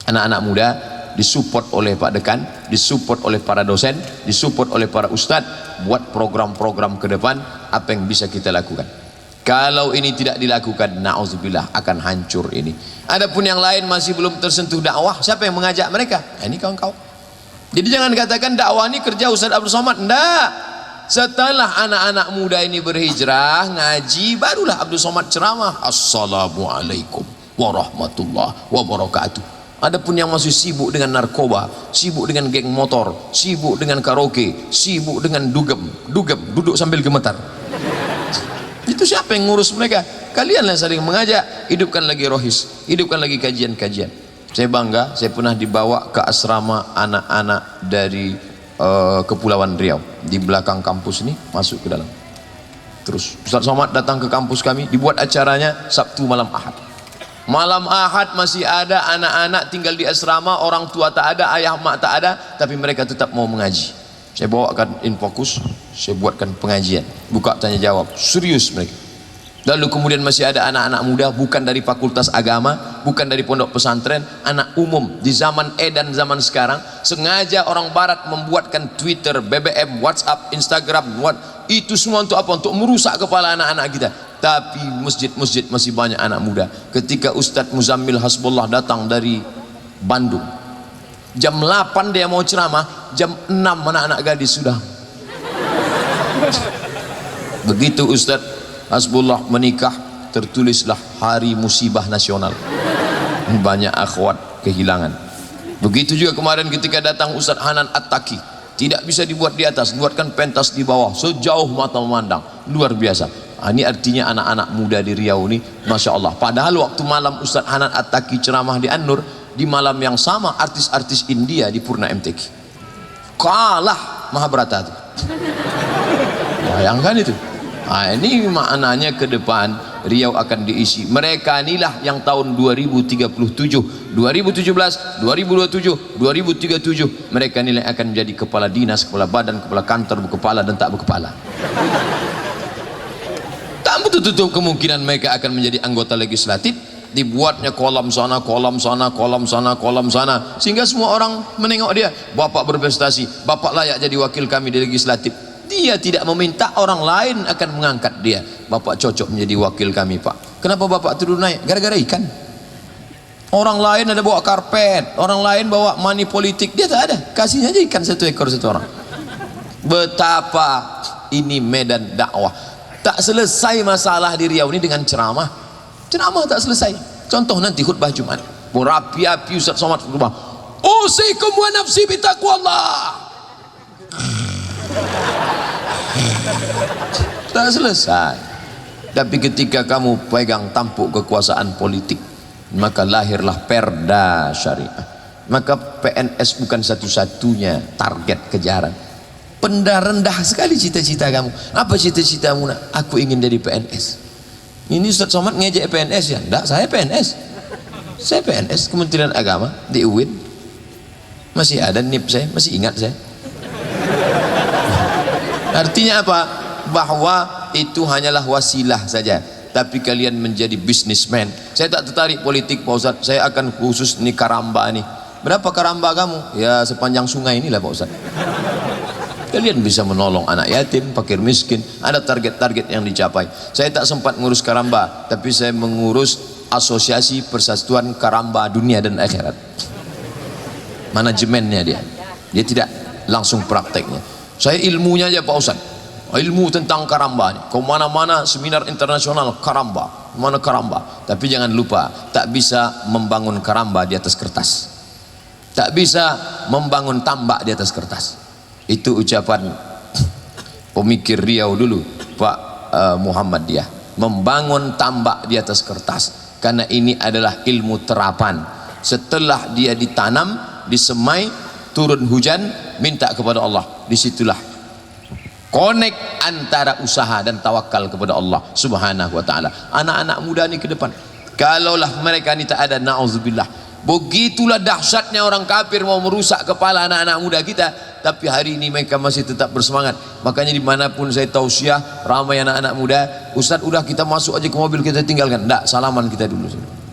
Anak-anak muda disupport oleh Pak Dekan, disupport oleh para dosen, disupport oleh para ustadz, buat program-program ke depan apa yang bisa kita lakukan. Kalau ini tidak dilakukan, na'udzubillah, akan hancur ini. Adapun yang lain masih belum tersentuh dakwah, siapa yang mengajak mereka? Ini kawan-kawan. Jadi jangan katakan dakwah ini kerja Ustaz Abdul Somad. Enggak. Setelah anak-anak muda ini berhijrah, ngaji, barulah Abdul Somad ceramah. Assalamualaikum warahmatullahi wabarakatuh. Adapun yang masih sibuk dengan narkoba, sibuk dengan geng motor, sibuk dengan karaoke, sibuk dengan dugem, duduk sambil gemetar. Itu siapa yang ngurus mereka? Kalianlah saling mengajak, hidupkan lagi rohis, hidupkan lagi kajian-kajian. Saya bangga, saya pernah dibawa ke asrama anak-anak dari Kepulauan Riau. Di belakang kampus ini, masuk ke dalam. Terus Ustaz Somad datang ke kampus kami, dibuat acaranya Sabtu malam Ahad. Malam Ahad masih ada anak-anak tinggal di asrama, orang tua tak ada, ayah mak tak ada, tapi mereka tetap mau mengaji. Saya bawakan infokus, saya buatkan pengajian, buka tanya jawab, serius mereka. Lalu kemudian masih ada anak-anak muda, bukan dari fakultas agama, bukan dari pondok pesantren, anak umum di zaman dan zaman sekarang. Sengaja orang barat membuatkan Twitter, BBM, WhatsApp, Instagram, itu semua untuk apa? Untuk merusak kepala anak-anak kita. Tapi masjid-masjid masih banyak anak muda. Ketika Ustadz Muzammil Hasbullah datang dari Bandung, jam 8 dia mau ceramah, jam 6 anak-anak gadis sudah. Begitu Ustadz Hasbullah menikah, tertulislah hari musibah nasional. Banyak akhwat kehilangan. Begitu juga kemarin ketika datang Ustadz Hanan At-Taki, tidak bisa dibuat di atas, buatkan pentas di bawah, sejauh mata memandang, luar biasa. Ini artinya anak-anak muda di Riau ini, Masya Allah. Padahal waktu malam Ustadz Hanan At-Taki ceramah di An-Nur, di malam yang sama artis-artis India di Purna MTQ kalah Mahabharata itu. Bayangkan itu. Ini maknanya ke depan Riau akan diisi. Mereka inilah yang tahun 2037, 2017, 2027, 2037 mereka inilah akan menjadi kepala dinas, kepala badan, kepala kantor, berkepala dan tak berkepala. Tak tertutup kemungkinan mereka akan menjadi anggota legislatif. Dibuatnya kolam sana, kolam sana, kolam sana, kolam sana, sehingga semua orang menengok dia. Bapak berprestasi, bapak layak jadi wakil kami di legislatif. Dia tidak meminta, orang lain akan mengangkat dia. Bapak cocok menjadi wakil kami, Pak. Kenapa bapak turun naik? Gara-gara ikan. Orang lain ada bawa karpet, orang lain bawa money politik, dia tak ada. Kasihnya aja ikan satu ekor satu orang. Betapa ini medan dakwah. Tak selesai masalah di Riau ini dengan ceramah. Ceramah tak selesai. Contoh nanti khutbah Jumat, berapi-api Ustaz Somad khutbah, usikum wa nafsi bitaqwallah. Tak selesai. Tapi ketika kamu pegang tampuk kekuasaan politik, maka lahirlah perda syariah. Maka PNS bukan satu-satunya target kejaran. Rendah sekali cita-cita kamu. Apa cita-citamu? Nak? Aku ingin jadi PNS. Ini Ustaz Somad ngejek PNS ya? Enggak, saya PNS. Saya PNS Kementerian Agama di UIN. Masih ada NIP saya, masih ingat saya. Artinya apa? Bahwa itu hanyalah wasilah saja. Tapi kalian menjadi businessman. Saya tak tertarik politik Pak Ustaz. Saya akan khusus nih karamba nih. Berapa karamba kamu? Ya sepanjang sungai inilah Pak Ustaz. Kalian bisa menolong anak yatim, fakir miskin. Ada target-target yang dicapai. Saya tak sempat ngurus karamba, tapi saya mengurus Asosiasi Persatuan Karamba Dunia dan Akhirat. Manajemennya dia tidak langsung prakteknya. Saya ilmunya aja Pak Ustaz, ilmu tentang karamba. Kau mana-mana seminar internasional karamba, mana karamba. Tapi jangan lupa, tak bisa membangun karamba di atas kertas, tak bisa membangun tambak di atas kertas. Itu ucapan pemikir Riau dulu, Pak Muhammadiyah. Membangun tambak di atas kertas, karena ini adalah ilmu terapan. Setelah dia ditanam, disemai, turun hujan, minta kepada Allah. Disitulah connect antara usaha dan tawakal kepada Allah Subhanahu wa ta'ala. Anak-anak muda ni ke depan, kalaulah mereka ni tak ada, na'udzubillah, begitulah dahsyatnya orang kafir mau merusak kepala anak-anak muda kita. Tapi hari ini mereka masih tetap bersemangat. Makanya dimanapun saya tausiah, ramai anak-anak muda, Ustaz udah kita masuk aja ke mobil kita tinggalkan. Enggak, salaman kita dulu.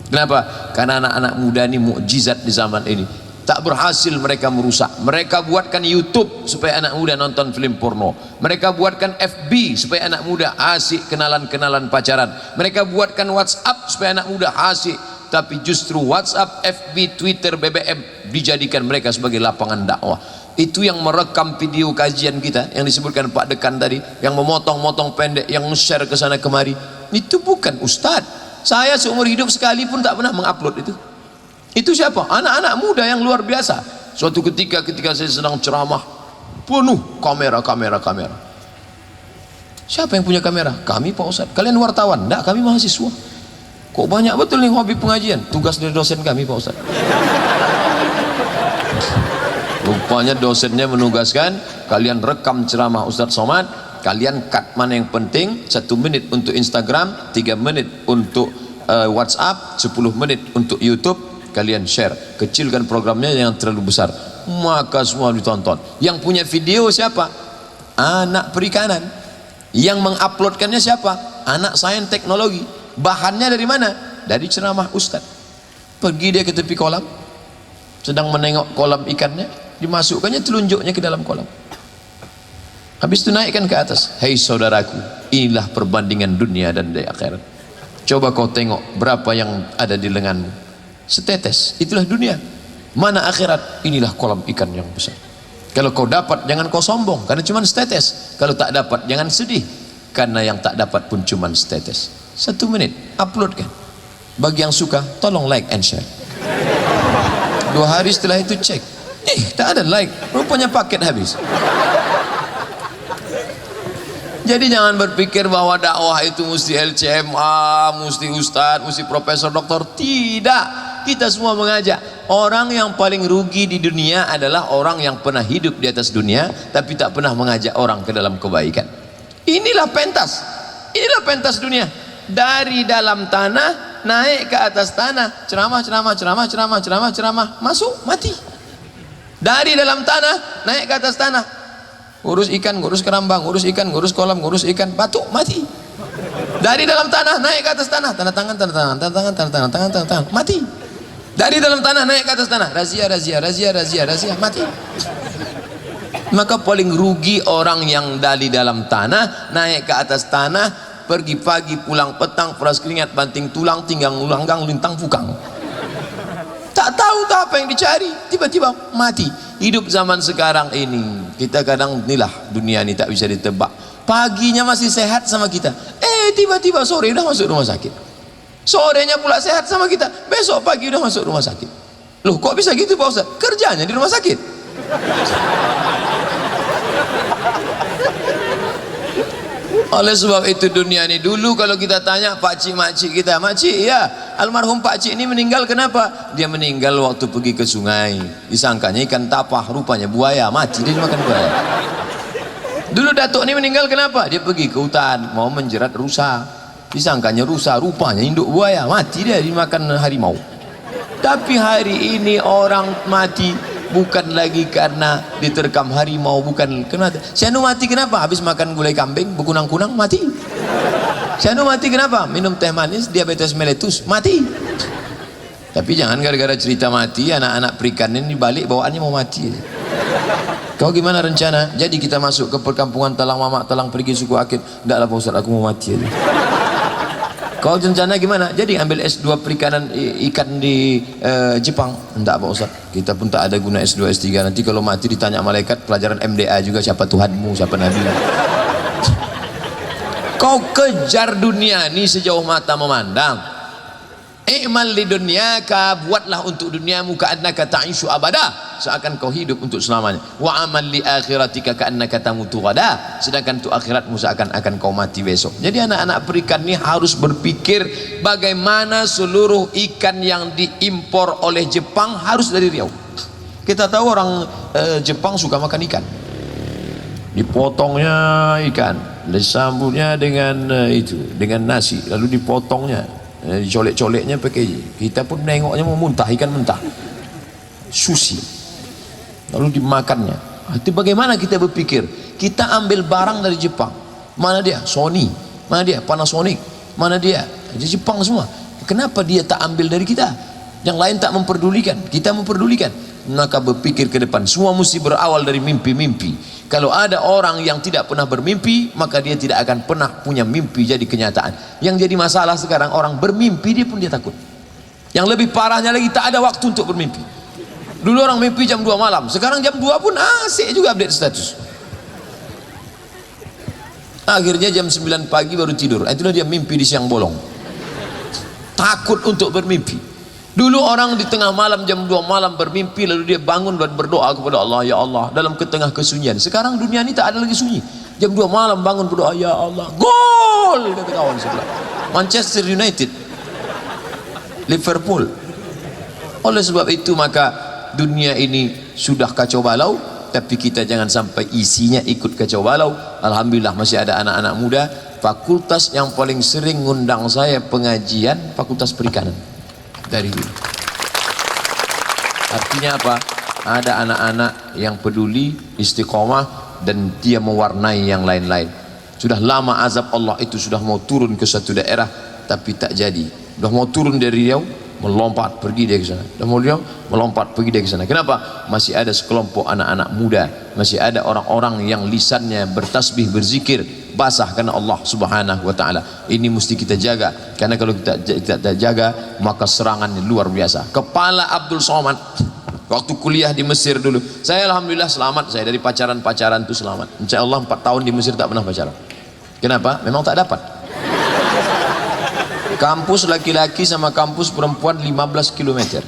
Kenapa? Karena anak-anak muda ini mukjizat di zaman ini. Tak berhasil mereka merusak. Mereka buatkan YouTube supaya anak muda nonton film porno. Mereka buatkan FB supaya anak muda asik kenalan-kenalan pacaran. Mereka buatkan WhatsApp supaya anak muda asik. Tapi justru WhatsApp, FB, Twitter, BBM dijadikan mereka sebagai lapangan dakwah. Itu yang merekam video kajian kita yang disebutkan Pak Dekan tadi, yang memotong-motong pendek, yang share ke sana kemari. Itu bukan ustadz. Saya seumur hidup sekali pun tak pernah mengupload itu. Itu siapa? Anak-anak muda yang luar biasa. Suatu ketika saya sedang ceramah, penuh kamera. Siapa yang punya kamera? Kami Pak Ustadz. Kalian wartawan? Enggak, kami mahasiswa. Kok banyak betul nih hobi pengajian? Tugas dari dosen kami Pak Ustadz. Rupanya dosennya menugaskan kalian rekam ceramah Ustadz Somad, kalian cut mana yang penting, 1 menit untuk Instagram, 3 menit untuk WhatsApp, 10 menit untuk YouTube, kalian share. Kecilkan programnya yang terlalu besar, maka semua ditonton. Yang punya video siapa? Anak perikanan. Yang menguploadkannya siapa? Anak sains teknologi. Bahannya dari mana? Dari ceramah Ustadz. Pergi dia ke tepi kolam, sedang menengok kolam ikannya, dimasukkannya telunjuknya ke dalam kolam. Habis itu naikkan ke atas. Hei saudaraku, inilah perbandingan dunia dan di akhirat. Coba kau tengok berapa yang ada di lenganmu. Setetes, itulah dunia. Mana akhirat? Inilah kolam ikan yang besar. Kalau kau dapat, jangan kau sombong, karena cuma setetes. Kalau tak dapat, jangan sedih, karena yang tak dapat pun cuma setetes. 1 menit, uploadkan. Bagi yang suka, tolong like and share. 2 hari setelah itu cek, tak ada like, rupanya paket habis. Jadi jangan berpikir bahwa dakwah itu mesti LCMA, mesti ustadz, mesti profesor, doktor. Tidak, kita semua mengajak. Orang yang paling rugi di dunia adalah orang yang pernah hidup di atas dunia tapi tak pernah mengajak orang ke dalam kebaikan. Inilah pentas dunia. Dari dalam tanah naik ke atas tanah, ceramah, masuk mati. Dari dalam tanah naik ke atas tanah, ngurus ikan, ngurus kerambang, ngurus ikan, ngurus kolam, ngurus ikan, batuk, mati. Dari dalam tanah naik ke atas tanah, tanda tangan, tanda tangan, tanda tangan, tanda tangan, tanda tangan, mati. Dari dalam tanah naik ke atas tanah, razia, razia, razia, razia, razia, mati. Maka paling rugi orang yang dari dalam tanah naik ke atas tanah, pergi pagi pulang petang, peras keringat banting tulang, tinggang ulanggang lintang fukang. Tak tahu tak apa yang dicari, tiba-tiba mati. Hidup zaman sekarang ini, kita kadang inilah dunia ini tak bisa ditebak. Paginya masih sehat sama kita, tiba-tiba sore udah masuk rumah sakit. Sorenya pula sehat sama kita, besok pagi udah masuk rumah sakit. Loh kok bisa gitu Pak Ustaz? Kerjanya di rumah sakit. Oleh sebab itu dunia ini, dulu kalau kita tanya pakcik makcik kita, makcik ya almarhum pakcik ini meninggal kenapa? Dia meninggal waktu pergi ke sungai, disangkanya ikan tapah, rupanya buaya, mati dia dimakan buaya. Dulu datuk ini meninggal kenapa? Dia pergi ke hutan mau menjerat rusa, disangkanya rusa, rupanya induk buaya, mati dia dimakan harimau. Tapi hari ini orang mati bukan lagi karena diterkam harimau, bukan kenapa. Sianu mati kenapa? Habis makan gulai kambing berkunang-kunang mati. Sianu mati kenapa? Minum teh manis diabetes meletus mati. Tapi jangan gara-gara cerita mati anak-anak perikan ini balik bawaannya mau mati. Kau gimana rencana? Jadi kita masuk ke perkampungan Talang Mamak, Talang pergi suku Akit. Enggak lah Pak Ustaz, aku mau mati aja. Kau rencana gimana? Jadi ambil S2 perikanan ikan di Jepang. Enggak Pak Ustaz, kita pun tak ada guna S2 S3, nanti kalau mati ditanya malaikat pelajaran MDA juga, siapa Tuhanmu, siapa Nabi. Kau kejar dunia ini sejauh mata memandang. I'mal li dunyaka, buatlah untuk duniamu ka'annaka ta'ishu abada, seakan kau hidup untuk selamanya. Wa amal li akhiratika ka'annaka tamutu ghada, sedangkan untuk akhiratmu seakan-akan kau mati besok. Jadi anak-anak perikan ini harus berpikir bagaimana seluruh ikan yang diimpor oleh Jepang harus dari Riau. Kita tahu orang Jepang suka makan ikan, dipotongnya ikan, disambutnya dengan dengan nasi, lalu dipotongnya, dicolek-coleknya pakai. Kita pun nengoknya mau muntah, ikan mentah, sushi, lalu dimakannya. Itu bagaimana kita berpikir? Kita ambil barang dari Jepang, mana dia Sony, mana dia Panasonic, mana dia di Jepang semua. Kenapa dia tak ambil dari kita? Yang lain tak memperdulikan, kita memperdulikan. Maka berpikir ke depan, semua mesti berawal dari mimpi-mimpi. Kalau ada orang yang tidak pernah bermimpi, maka dia tidak akan pernah punya mimpi jadi kenyataan. Yang jadi masalah sekarang, orang bermimpi dia pun dia takut. Yang lebih parahnya lagi, tak ada waktu untuk bermimpi. Dulu orang mimpi jam 2 malam, sekarang jam 2 pun asik juga update status. Akhirnya jam 9 pagi baru tidur. Itulah dia mimpi di siang bolong. Takut untuk bermimpi. Dulu orang di tengah malam jam 2 malam bermimpi, lalu dia bangun dan berdoa kepada Allah, ya Allah, dalam ketengah kesunyian. Sekarang dunia ini tak ada lagi sunyi. Jam 2 malam bangun berdoa, ya Allah, gol, kata kawan sebelah. Manchester United, Liverpool. Oleh sebab itu maka dunia ini sudah kacau balau, tapi kita jangan sampai isinya ikut kacau balau. Alhamdulillah masih ada anak-anak muda. Fakultas yang paling sering ngundang saya pengajian Fakultas Perikanan dari dulu. Artinya apa? Ada anak-anak yang peduli, istiqomah, dan dia mewarnai yang lain-lain. Sudah lama azab Allah itu sudah mau turun ke satu daerah, tapi tak jadi. Sudah mau turun dari Riau, melompat pergi dia ke sana. Sudah mau Riau, melompat pergi dia ke sana. Kenapa? Masih ada sekelompok anak-anak muda, masih ada orang-orang yang lisannya bertasbih, berzikir, basah karena Allah Subhanahu wa taala. Ini mesti kita jaga, karena kalau kita tidak jaga maka serangannya luar biasa. Kepala Abdul Somad waktu kuliah di Mesir dulu, saya alhamdulillah selamat, saya dari pacaran-pacaran itu selamat. Insyaallah 4 tahun di Mesir tak pernah pacaran. Kenapa? Memang tak dapat. Kampus laki-laki sama kampus perempuan 15 km.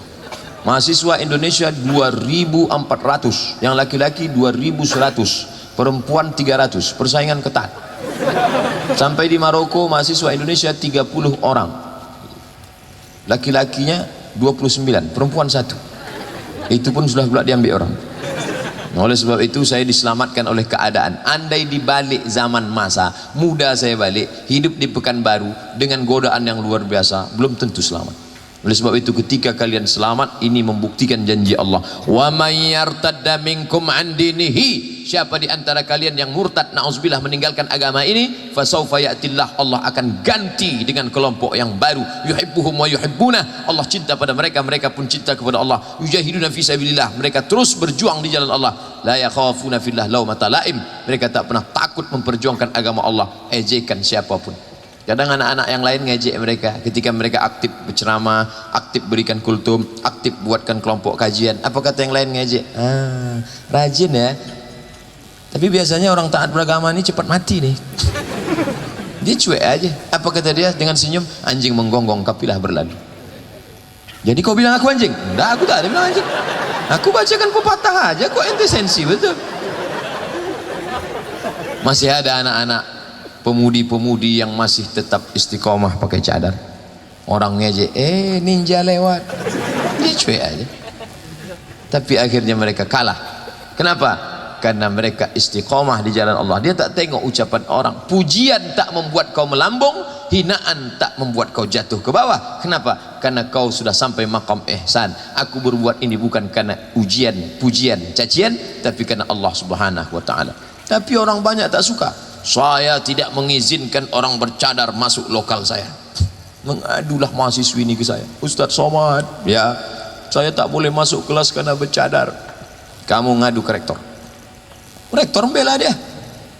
Mahasiswa Indonesia 2.400, yang laki-laki 2.100, perempuan 300, persaingan ketat. Sampai di Maroko mahasiswa Indonesia 30 orang, laki-lakinya 29, perempuan 1. Itu pun sudah pula diambil orang. Oleh sebab itu saya diselamatkan oleh keadaan. Andai dibalik zaman masa muda saya balik, hidup di Pekanbaru dengan godaan yang luar biasa, belum tentu selamat. Oleh sebab itu ketika kalian selamat, ini membuktikan janji Allah, wa may yartadda minkum an dinihi, siapa di antara kalian yang murtad na'udzubillah meninggalkan agama ini, fasaufa ya'tillah, Allah akan ganti dengan kelompok yang baru, yuhibbuhum wa yuhibbuna, Allah cinta pada mereka, mereka pun cinta kepada Allah, yujahiduna fi sabilillah, mereka terus berjuang di jalan Allah, la yakhafuna fillah laumata laim, mereka tak pernah takut memperjuangkan agama Allah, ejekan siapapun. Kadang anak-anak yang lain ngejek mereka ketika mereka aktif berceramah, aktif berikan kultum, aktif buatkan kelompok kajian. Apa kata yang lain ngejek? Rajin ya. Tapi biasanya orang taat beragama ini cepat mati nih. Dia cuek aja. Apa kata dia dengan senyum? Anjing menggonggong, kapilah berlalu. Jadi kau bilang aku anjing? Enggak, aku tak ada bilang anjing. Aku bacakan pepatah aja, kok ente sensi betul. Masih ada anak-anak pemudi-pemudi yang masih tetap istiqomah pakai cadar. Orang ngejek, ninja lewat, dia cuek aja. Tapi akhirnya mereka kalah. Kenapa? Karena mereka istiqomah di jalan Allah. Dia tak tengok ucapan orang. Pujian tak membuat kau melambung, hinaan tak membuat kau jatuh ke bawah. Kenapa? Karena kau sudah sampai maqam ihsan. Aku berbuat ini bukan karena ujian, pujian, cacian, tapi karena Allah Subhanahu wa taala. Tapi orang banyak tak suka. Saya tidak mengizinkan orang bercadar masuk lokal saya. Mengadulah mahasiswi ini ke saya, Ustadz Somad, ya saya tak boleh masuk kelas karena bercadar. Kamu ngadu ke rektor, rektor membela dia.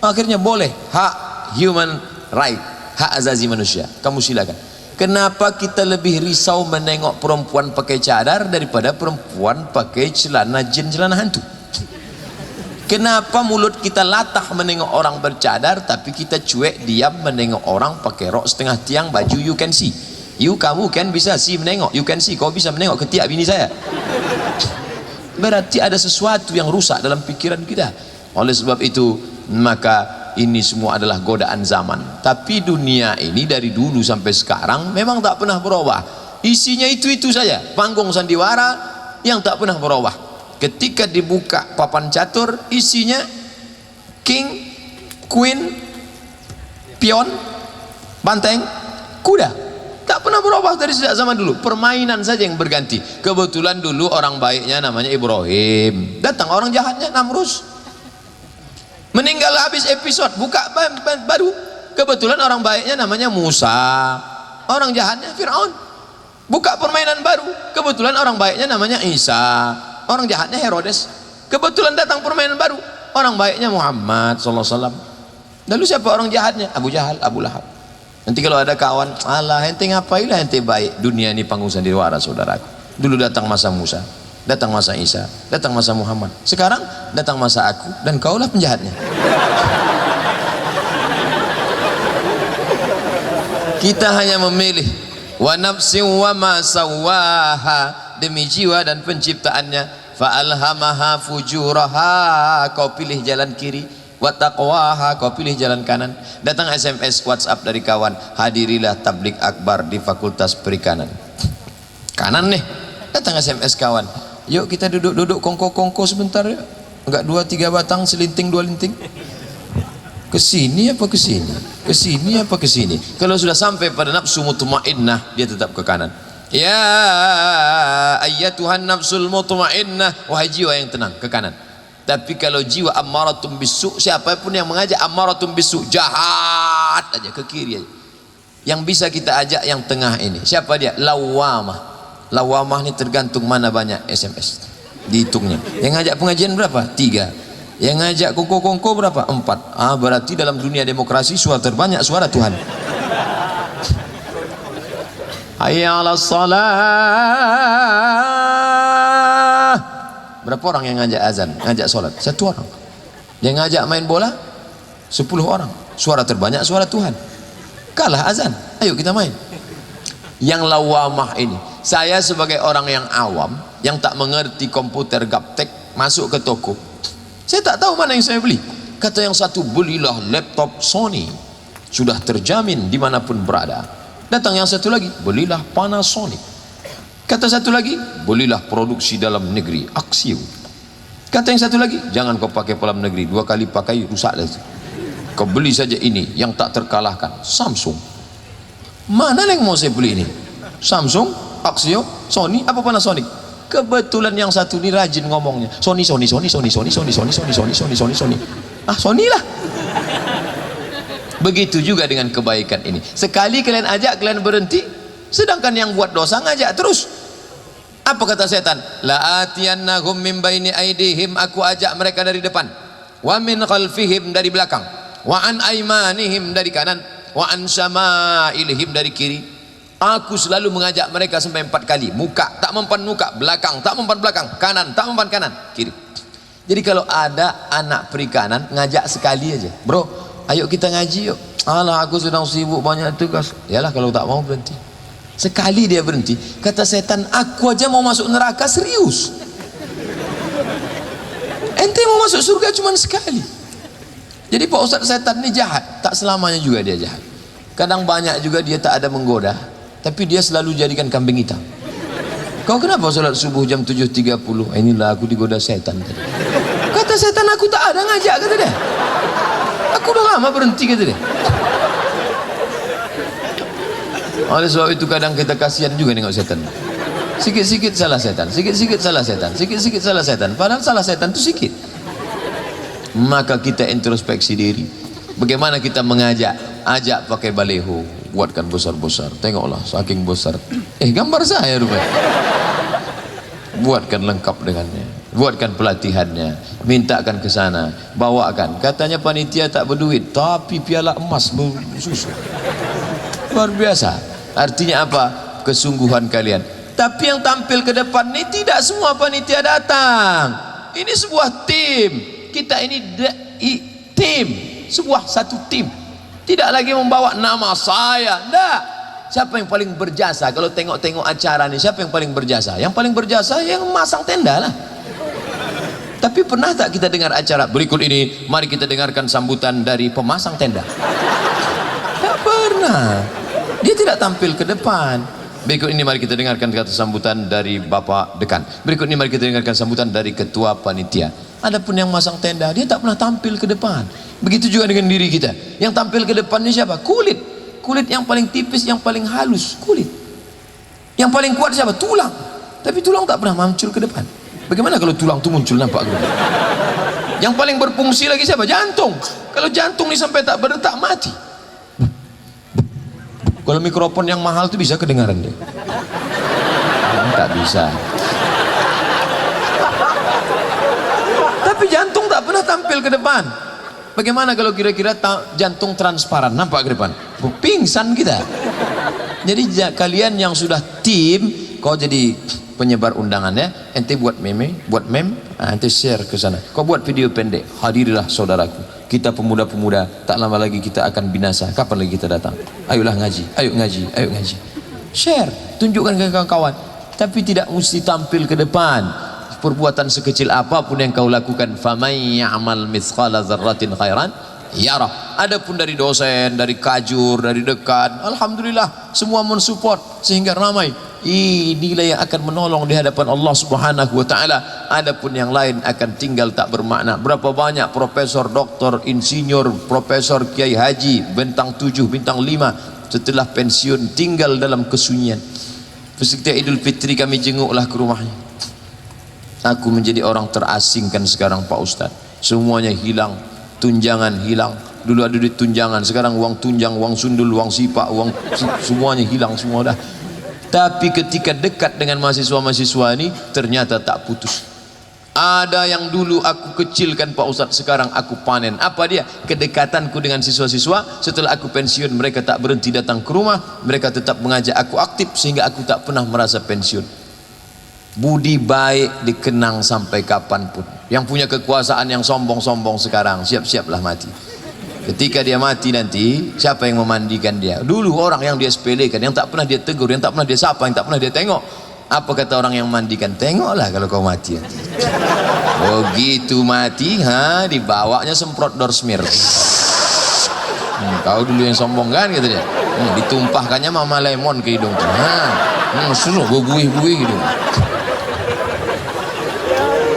Akhirnya boleh, hak human right, hak azazi manusia, kamu silakan. Kenapa kita lebih risau menengok perempuan pakai cadar daripada perempuan pakai celana jin, celana hantu? Kenapa mulut kita latah menengok orang bercadar, tapi kita cuek diam menengok orang pakai rok setengah tiang, baju you can see. Kamu kan bisa see menengok, you can see, kau bisa menengok ketiak bini saya. Berarti ada sesuatu yang rusak dalam pikiran kita. Oleh sebab itu, maka ini semua adalah godaan zaman. Tapi dunia ini dari dulu sampai sekarang memang tak pernah berubah. Isinya itu-itu saja, panggung sandiwara yang tak pernah berubah. Ketika dibuka papan catur, isinya king, queen, pion, banteng, kuda. Tak pernah berubah dari sejak zaman dulu. Permainan saja yang berganti. Kebetulan dulu orang baiknya namanya Ibrahim, datang orang jahatnya Namrus. Meninggal habis episode, buka baru. Kebetulan orang baiknya namanya Musa, orang jahatnya Fir'aun. Buka permainan baru, kebetulan orang baiknya namanya Isa, orang jahatnya Herodes. Kebetulan datang permainan baru, orang baiknya Muhammad SAW. Lalu siapa orang jahatnya? Abu Jahal, Abu Lahab. Nanti kalau ada kawan, alah ente ngapailah ente baik. Dunia ini panggung sandiwara saudaraku. Dulu datang masa Musa, datang masa Isa, datang masa Muhammad. Sekarang datang masa aku dan kaulah penjahatnya. Kita hanya memilih wa nafsin wa ma sawaha, demi jiwa dan penciptaannya, fa alhamaha fujuraha, kau pilih jalan kiri, wa taqwaha, kau pilih jalan kanan. Datang SMS WhatsApp dari kawan, hadirilah tablik akbar di Fakultas Perikanan. Kanan nih, datang SMS kawan, yuk kita duduk-duduk kongko-kongko sebentar ya, enggak 2-3 batang, selinting 2 linting. Kesini apa kesini, kesini apa kesini. Kalau sudah sampai pada nafsu mutmainnah, dia tetap ke kanan. Ya ayyatuhan nafsul mutmainnah, wahai jiwa yang tenang, ke kanan. Tapi kalau jiwa ammaratum bisu, siapapun yang mengajak ammaratum bisu, jahat aja, ke kiri aja. Yang bisa kita ajak yang tengah ini, siapa dia? Lawamah. Lawamah ini tergantung mana banyak SMS, dihitungnya. Yang ngajak pengajian berapa? 3. Yang ngajak kongko-kongko berapa? 4. Berarti dalam dunia demokrasi suara terbanyak suara Tuhan. Hayya 'alas shalah. Berapa orang yang ngajak azan, ngajak sholat? 1 orang. Yang ngajak main bola 10 orang. Suara terbanyak suara Tuhan. Kalah azan. Ayo kita main. Yang lawamah ini, saya sebagai orang yang awam, yang tak mengerti komputer gaptek, masuk ke toko, saya tak tahu mana yang saya beli. Kata yang satu, belilah laptop Sony, sudah terjamin dimanapun berada. Datang yang satu lagi, belilah Panasonic. Kata satu lagi, belilah produksi dalam negeri, Axiom. Kata yang satu lagi, jangan kau pakai dalam negeri, 2 kali pakai rusak lagi. Kau beli saja ini yang tak terkalahkan, Samsung. Mana yang mau saya beli ini? Samsung, Axiom, Sony, apa Panasonic? Kebetulan yang satu ini rajin ngomongnya, Sony. Ah, Sony lah. Begitu juga dengan kebaikan ini. Sekali kalian ajak, kalian berhenti. Sedangkan yang buat dosa ngajak terus. Apa kata setan? La atiyannahum min baini aidihim, aku ajak mereka dari depan. Wa min khalfihim, dari belakang. Wa an aimanihim, dari kanan. Wa an syama'ilihim, dari kiri. Aku selalu mengajak mereka sampai 4 kali. Muka tak mempan muka, belakang tak mempan belakang, kanan tak mempan kanan, kiri. Jadi kalau ada anak perikanan ngajak sekali aja, bro, ayo kita ngaji yuk. Alah, aku sedang sibuk banyak tugas. Yalah, kalau tak mau berhenti. Sekali dia berhenti, kata setan, aku aja mau masuk neraka serius. Ente mau masuk surga cuma sekali. Jadi Pak Ustadz, setan ini jahat. Tak selamanya juga dia jahat. Kadang banyak juga dia tak ada menggoda, tapi dia selalu jadikan kambing hitam. Kau kenapa sholat subuh jam 7.30? Inilah aku digoda setan. Kata setan, aku tak ada ngajak, kata dia. Aku udah lama berhenti, kata dia. Oleh sebab itu kadang kita kasihan juga nengok setan. Sikit-sikit salah setan, sikit-sikit salah setan, sikit-sikit salah setan. Padahal salah setan itu sikit. Maka kita introspeksi diri. Bagaimana kita mengajak? Ajak pakai baleho, buatkan besar-besar. Tengoklah, saking besar. Gambar saya rupanya. Buatkan lengkap dengannya, buatkan pelatihannya, mintakan ke sana, bawakan. Katanya panitia tak berduit, tapi piala emas bersusu. Luar biasa. Artinya apa? Kesungguhan kalian. Tapi yang tampil ke depan ini tidak semua panitia datang. Ini sebuah tim. Kita ini tim, sebuah satu tim. Tidak lagi membawa nama saya. Tidak. Siapa yang paling berjasa? Kalau tengok-tengok acara ini, siapa yang paling berjasa? Yang paling berjasa yang masang tenda lah. Tapi pernah tak kita dengar acara berikut ini? Mari kita dengarkan sambutan dari pemasang tenda. Tak pernah. Dia tidak tampil ke depan. Berikut ini mari kita dengarkan kata sambutan dari Bapak Dekan. Berikut ini mari kita dengarkan sambutan dari Ketua Panitia. Adapun yang masang tenda, dia tak pernah tampil ke depan. Begitu juga dengan diri kita. Yang tampil ke depan ini siapa? Kulit. Kulit yang paling tipis, yang paling halus, kulit. Yang paling kuat siapa? Tulang. Tapi tulang tak pernah muncul ke depan. Bagaimana kalau tulang itu muncul nampak ke depan? Yang paling berfungsi lagi siapa? Jantung. Kalau jantung ini sampai tak berdetak, mati. Kalau mikrofon yang mahal itu bisa kedengaran dia. Tak bisa. Tapi jantung tak pernah tampil ke depan. Bagaimana kalau kira-kira jantung transparan nampak ke depan? Pingsan kita. Jadi kalian yang sudah tim, kau jadi penyebar undangannya, ente buat meme, ente share ke sana. Kau buat video pendek, hadirilah saudaraku. Kita pemuda-pemuda, tak lama lagi kita akan binasa. Kapan lagi kita datang? Ayolah ngaji, ayo ngaji, ayo ngaji. Share, tunjukkan ke kawan-kawan. Tapi tidak mesti tampil ke depan. Perbuatan sekecil apapun yang kau lakukan, famay ya'mal mithqala dzarratin khairan yarah. Adapun dari dosen, dari kajur, dari dekan, alhamdulillah semua mensupport sehingga ramai. Inilah yang akan menolong di hadapan Allah Subhanahu wa taala. Adapun yang lain akan tinggal tak bermakna. Berapa banyak profesor, doktor, insinyur, profesor, kiai haji bintang 7, bintang 5 setelah pensiun tinggal dalam kesunyian. Setiap Idul Fitri kami jenguklah ke rumahnya. Aku menjadi orang terasingkan sekarang Pak Ustadz. Semuanya hilang, tunjangan hilang. Dulu ada duit tunjangan, sekarang uang tunjang, uang sundul, uang sipak, semuanya hilang semua dah. Tapi ketika dekat dengan mahasiswa-mahasiswa ini, ternyata tak putus. Ada yang dulu aku kecilkan Pak Ustadz, sekarang aku panen. Apa dia? Kedekatanku dengan siswa-siswa. Setelah aku pensiun, mereka tak berhenti datang ke rumah. Mereka tetap mengajak aku aktif sehingga aku tak pernah merasa pensiun. Budi baik dikenang sampai kapanpun. Yang punya kekuasaan yang sombong-sombong sekarang, siap-siaplah mati. Ketika dia mati nanti, siapa yang memandikan dia? Dulu orang yang dia sepelekan, yang tak pernah dia tegur, yang tak pernah dia sapa, yang tak pernah dia tengok. Apa kata orang yang mandikan? Tengoklah kalau kau mati nanti. Begitu mati, dibawanya semprot Dorsmir. Kau dulu yang sombong kan, kata dia. Ditumpahkannya mama lemon ke hidung tuh. Suruh berbuih-buih hidung.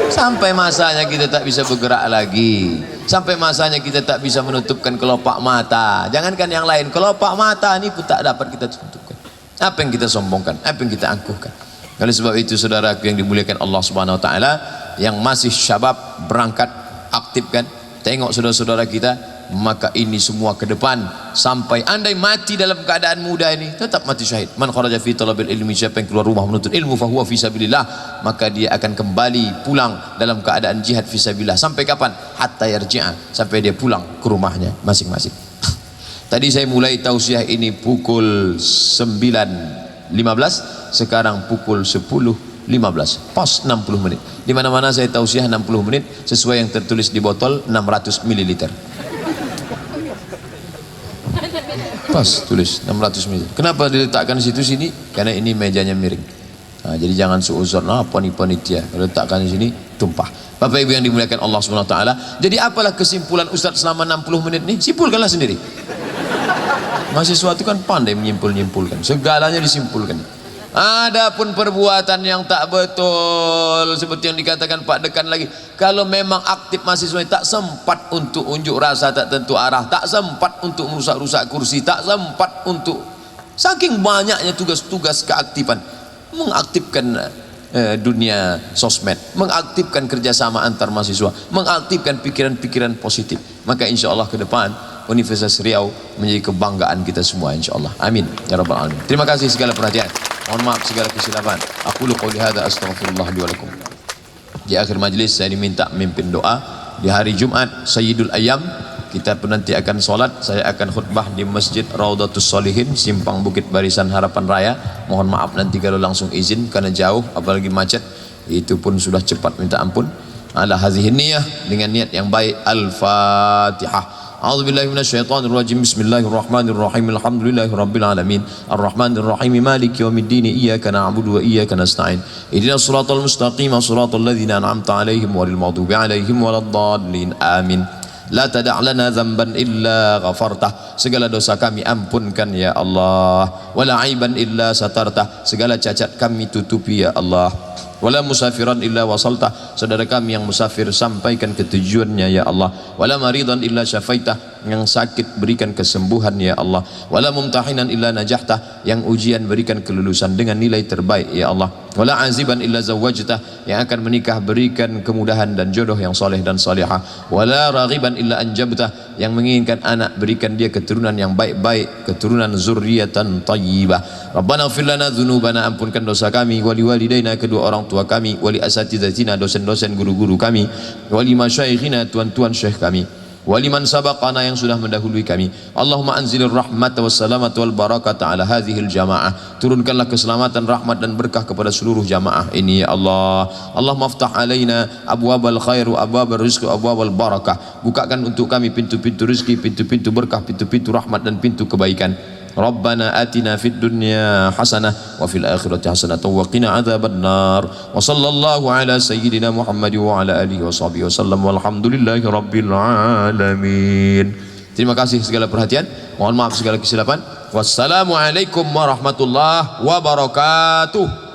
Sampai masanya kita tak bisa bergerak lagi. Sampai masanya kita tak bisa menutupkan kelopak mata. Jangankan yang lain, kelopak mata ini pun tak dapat kita tutupkan. Apa yang kita sombongkan? Apa yang kita angkuhkan? Oleh sebab itu saudaraku yang dimuliakan Allah Subhanahu wa taala, yang masih syabab berangkat aktifkan, tengok saudara-saudara kita, maka ini semua ke depan sampai andai mati dalam keadaan muda ini tetap mati syahid. Man kharaja fi talabil ilmi, siapa yang keluar rumah menuntut ilmu, fa huwa fi sabilillah, maka dia akan kembali pulang dalam keadaan jihad fi sabilillah. Sampai kapan? Hatta yarji'a, sampai dia pulang ke rumahnya masing-masing. Tadi saya mulai tausiah ini pukul 9.15, sekarang pukul 10.15, pas 60 menit. Di mana-mana saya tausiah 60 menit sesuai yang tertulis di botol 600 ml. Pas tulis 600 ml. Kenapa diletakkan di situ sini? Karena ini mejanya miring. Nah, jadi jangan suuzon, apa nih panitia, kalau letakkan di sini tumpah. Bapak Ibu yang dimuliakan Allah Subhanahu wa taala, jadi apalah kesimpulan Ustaz selama 60 menit nih? Simpulkanlah sendiri. Mahasiswa itu kan pandai menyimpulkan, segalanya disimpulkan. Adapun perbuatan yang tak betul seperti yang dikatakan Pak Dekan lagi, kalau memang aktif mahasiswa tak sempat untuk unjuk rasa tak tentu arah, tak sempat untuk merusak-rusak kursi, tak sempat untuk, saking banyaknya tugas-tugas keaktifan, mengaktifkan dunia sosmed, mengaktifkan kerjasama antar mahasiswa, mengaktifkan pikiran-pikiran positif, maka insya Allah ke depan Universitas Riau menjadi kebanggaan kita semua insyaallah. Amin ya rabbal alamin. Terima kasih segala perhatian. Mohon maaf segala kesilapan. Aku qouli hadza astaghfirullah li wa lakum. Di akhir majlis saya diminta memimpin doa di hari Jumat Sayyidul Ayyam. Kita pun nanti akan solat, saya akan khutbah di Masjid Raudatus Solihin, Simpang Bukit Barisan Harapan Raya. Mohon maaf nanti kalau langsung izin karena jauh apalagi macet. Itu pun sudah cepat minta ampun. Ala hadhihi niyyah, dengan niat yang baik. Al-Fatihah. A'udzu billahi minasyaitonir rajim. Bismillahirrahmanirrahim. Alhamdulillahi rabbil alamin. Arrahmanir rahim. Maliki yaumiddin. Iyyaka na'budu wa iyyaka nasta'in. Ihdinas shiratal mustaqim. Shiratal ladzina an'amta 'alaihim ghairil maghdubi 'alaihim waladdallin. Amin. La tada' lana dzamban illa ghafartah. Segala dosa kami ampunkan ya Allah. Wala aiban illa satartah. Segala cacat kami tutupi ya Allah. Wala musafiran illa wasaltah. Saudara kami yang musafir sampaikan ke tujuannya ya Allah. Wala maridan illa syafaitah. Yang sakit berikan kesembuhan ya Allah. Wala mumtahinan illa najahtah. Yang ujian berikan kelulusan dengan nilai terbaik ya Allah. Wala aziban illa zawwajtah. Yang akan menikah berikan kemudahan dan jodoh yang soleh dan salihah. Wala raghiban illa anjabtah. Yang menginginkan anak berikan dia keturunan yang baik-baik, keturunan zurriyatan thayyibah. Rabbana ighfir lana dzunubana, ampunkan dosa kami, wali walidaina, kedua orang tua kami, wali asatizatina, dosen-dosen guru-guru kami, wali masyayikhina, tuan-tuan syekh kami, wali man sabaqana, yang sudah mendahului kami. Allahumma anzilir rahmata wassalamata wal barakata ala hadhil jamaah. Turunkanlah keselamatan, rahmat dan berkah kepada seluruh jamaah ini ya Allah. Allahumma aftah alaina abwabal khair wa abwabal rizq wa abwabal barakah. Bukakan untuk kami pintu-pintu rezeki, pintu-pintu berkah, pintu-pintu rahmat dan pintu kebaikan. Rabbana atina fid dunya hasanah wa fil akhirati hasanah wa qina adzabannar. Wa sallallahu ala sayyidina Muhammad wa ala alihi wa sahbihi wasallam walhamdulillahi rabbil alamin. Terima kasih segala perhatian. Mohon maaf segala kesilapan. Wassalamualaikum warahmatullahi wabarakatuh.